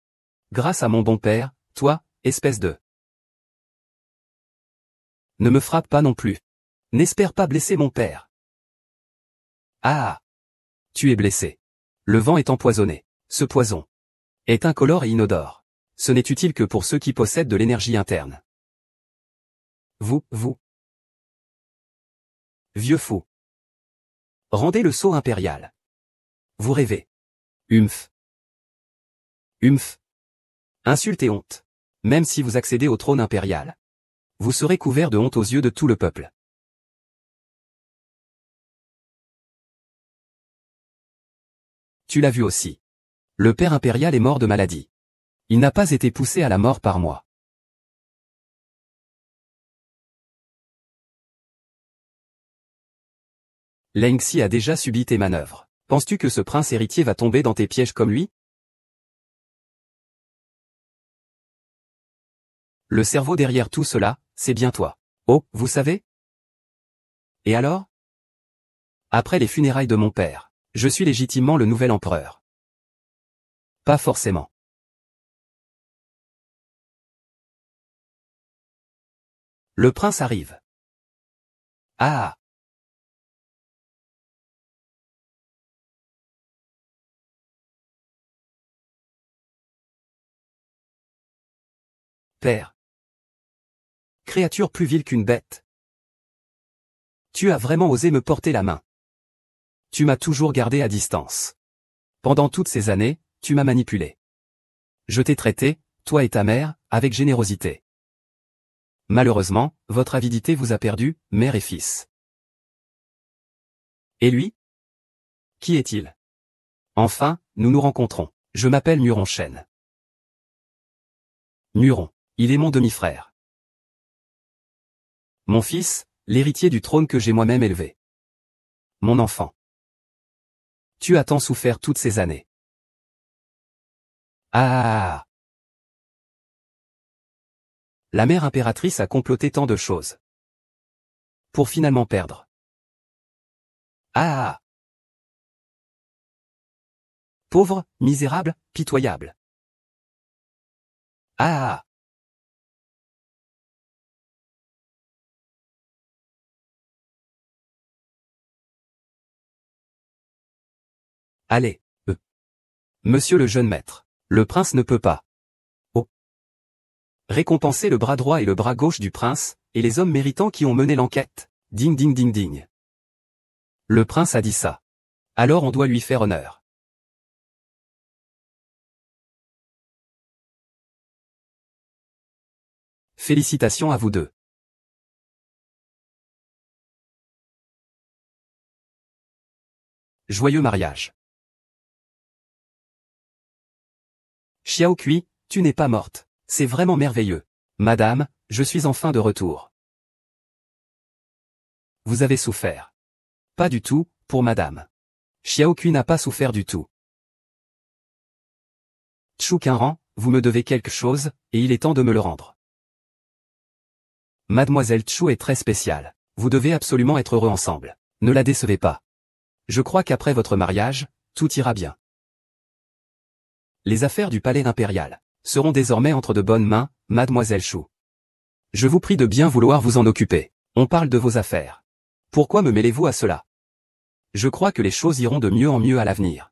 Grâce à mon bon père, toi, espèce de... Ne me frappe pas non plus. N'espère pas blesser mon père. Ah! Tu es blessé. Le vent est empoisonné. Ce poison est incolore et inodore. Ce n'est utile que pour ceux qui possèdent de l'énergie interne. Vous. Vieux fou. Rendez le sceau impérial. Vous rêvez. Humph. Insulte et honte. Même si vous accédez au trône impérial, vous serez couvert de honte aux yeux de tout le peuple. Tu l'as vu aussi. Le père impérial est mort de maladie. Il n'a pas été poussé à la mort par moi. Lengxi a déjà subi tes manœuvres. Penses-tu que ce prince héritier va tomber dans tes pièges comme lui? Le cerveau derrière tout cela, c'est bien toi. Oh, vous savez? Et alors? Après les funérailles de mon père, je suis légitimement le nouvel empereur. Pas forcément. Le prince arrive. Ah! Père. Créature plus vile qu'une bête. Tu as vraiment osé me porter la main. Tu m'as toujours gardé à distance. Pendant toutes ces années, tu m'as manipulé. Je t'ai traité, toi et ta mère, avec générosité. Malheureusement, votre avidité vous a perdu, mère et fils. Et lui? Qui est-il? Enfin, nous nous rencontrons. Je m'appelle Muron Shen. Muron. Il est mon demi-frère. Mon fils, l'héritier du trône que j'ai moi-même élevé. Mon enfant. Tu as tant souffert toutes ces années. Ah! La mère impératrice a comploté tant de choses. Pour finalement perdre. Ah! Pauvre, misérable, pitoyable. Ah! Allez, Monsieur le jeune maître. Le prince ne peut pas. Oh. Récompenser le bras droit et le bras gauche du prince, et les hommes méritants qui ont mené l'enquête. Ding ding ding ding. Le prince a dit ça. Alors on doit lui faire honneur. Félicitations à vous deux. Joyeux mariage. Xiao Kui, tu n'es pas morte. C'est vraiment merveilleux. Madame, je suis enfin de retour. Vous avez souffert. Pas du tout, pour madame. Xiao Kui n'a pas souffert du tout. Chu Qinran, vous me devez quelque chose, et il est temps de me le rendre. Mademoiselle Chu est très spéciale. Vous devez absolument être heureux ensemble. Ne la décevez pas. Je crois qu'après votre mariage, tout ira bien. Les affaires du palais impérial seront désormais entre de bonnes mains, mademoiselle Chu. Je vous prie de bien vouloir vous en occuper. On parle de vos affaires. Pourquoi me mêlez-vous à cela? Je crois que les choses iront de mieux en mieux à l'avenir.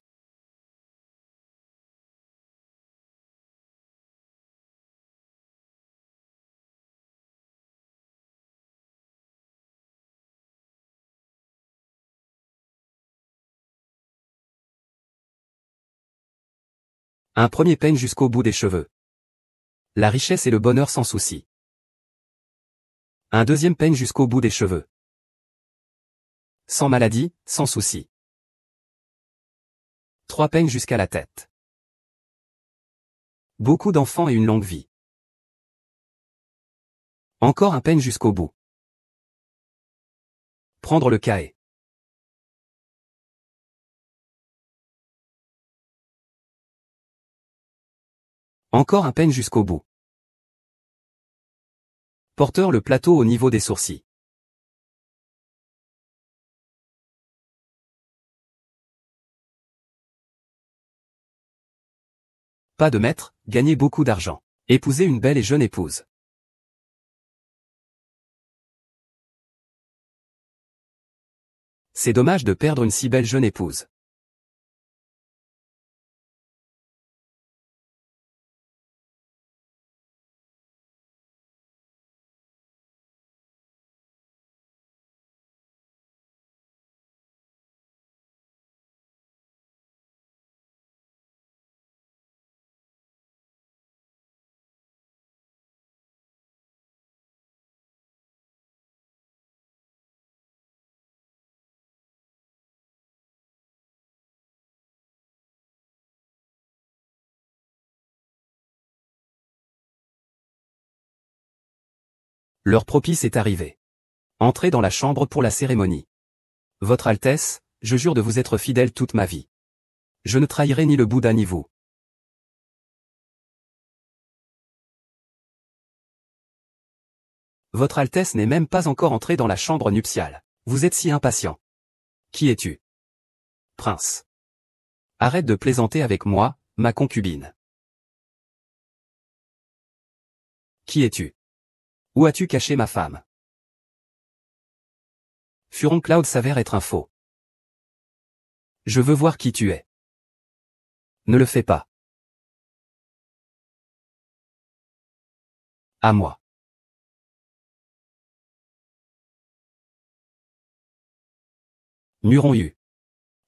Un premier peigne jusqu'au bout des cheveux. La richesse et le bonheur sans souci. Un deuxième peigne jusqu'au bout des cheveux. Sans maladie, sans souci. 3 peignes jusqu'à la tête. Beaucoup d'enfants et une longue vie. Encore un peigne jusqu'au bout. Prendre le cahet. Encore un peigne jusqu'au bout. Porteur le plateau au niveau des sourcils. Pas de maître, gagner beaucoup d'argent. Épouser une belle et jeune épouse. C'est dommage de perdre une si belle jeune épouse. L'heure propice est arrivée. Entrez dans la chambre pour la cérémonie. Votre Altesse, je jure de vous être fidèle toute ma vie. Je ne trahirai ni le Bouddha ni vous. Votre Altesse n'est même pas encore entrée dans la chambre nuptiale. Vous êtes si impatient. Qui es-tu? Prince. Arrête de plaisanter avec moi, ma concubine. Qui es-tu? Où as-tu caché ma femme? Furon Cloud s'avère être un faux. Je veux voir qui tu es. Ne le fais pas. À moi. Muron Yu.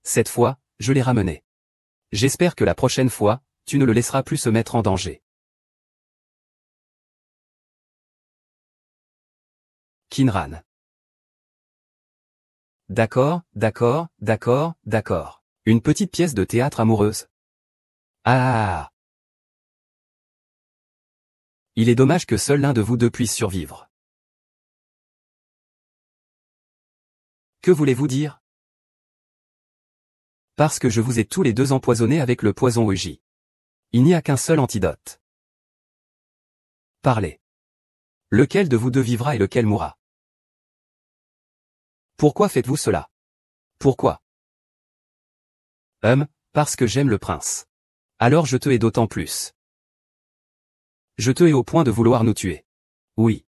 Cette fois, je l'ai ramené. J'espère que la prochaine fois, tu ne le laisseras plus se mettre en danger. Kinran. D'accord, d'accord, d'accord, d'accord. Une petite pièce de théâtre amoureuse. Ah. Il est dommage que seul l'un de vous deux puisse survivre. Que voulez-vous dire? Parce que je vous ai tous les deux empoisonnés avec le poison Ouji. Il n'y a qu'un seul antidote. Parlez. Lequel de vous deux vivra et lequel mourra? Pourquoi faites-vous cela? Pourquoi? Parce que j'aime le prince. Alors je te hais d'autant plus. Je te hais au point de vouloir nous tuer. Oui.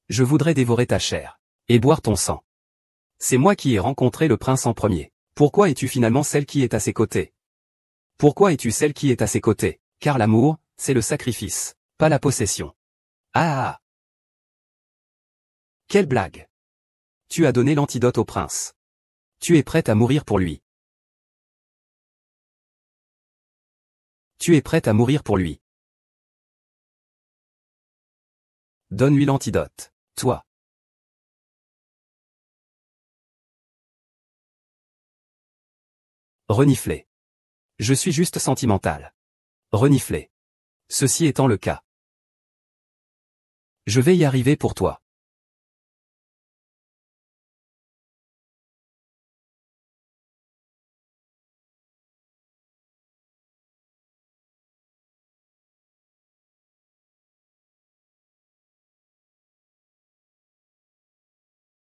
Je voudrais dévorer ta chair. Et boire ton sang. C'est moi qui ai rencontré le prince en premier. Pourquoi es-tu finalement celle qui est à ses côtés? Pourquoi es-tu celle qui est à ses côtés? Car l'amour, c'est le sacrifice, pas la possession. Ah! Quelle blague! Tu as donné l'antidote au prince. Tu es prête à mourir pour lui. Tu es prête à mourir pour lui. Donne-lui l'antidote. Toi. Renifler. Je suis juste sentimental. Renifler. Ceci étant le cas. Je vais y arriver pour toi.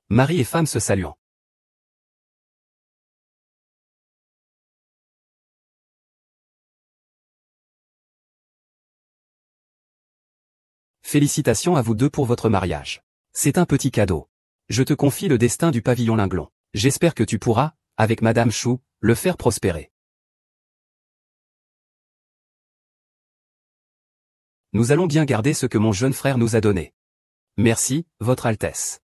Mari et femme se saluant. Félicitations à vous deux pour votre mariage. C'est un petit cadeau. Je te confie le destin du pavillon Linglon. J'espère que tu pourras, avec Madame Chou, le faire prospérer. Nous allons bien garder ce que mon jeune frère nous a donné. Merci, Votre Altesse.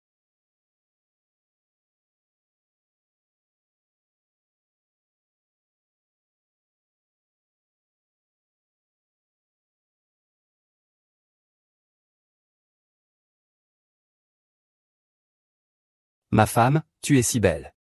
Ma femme, tu es si belle.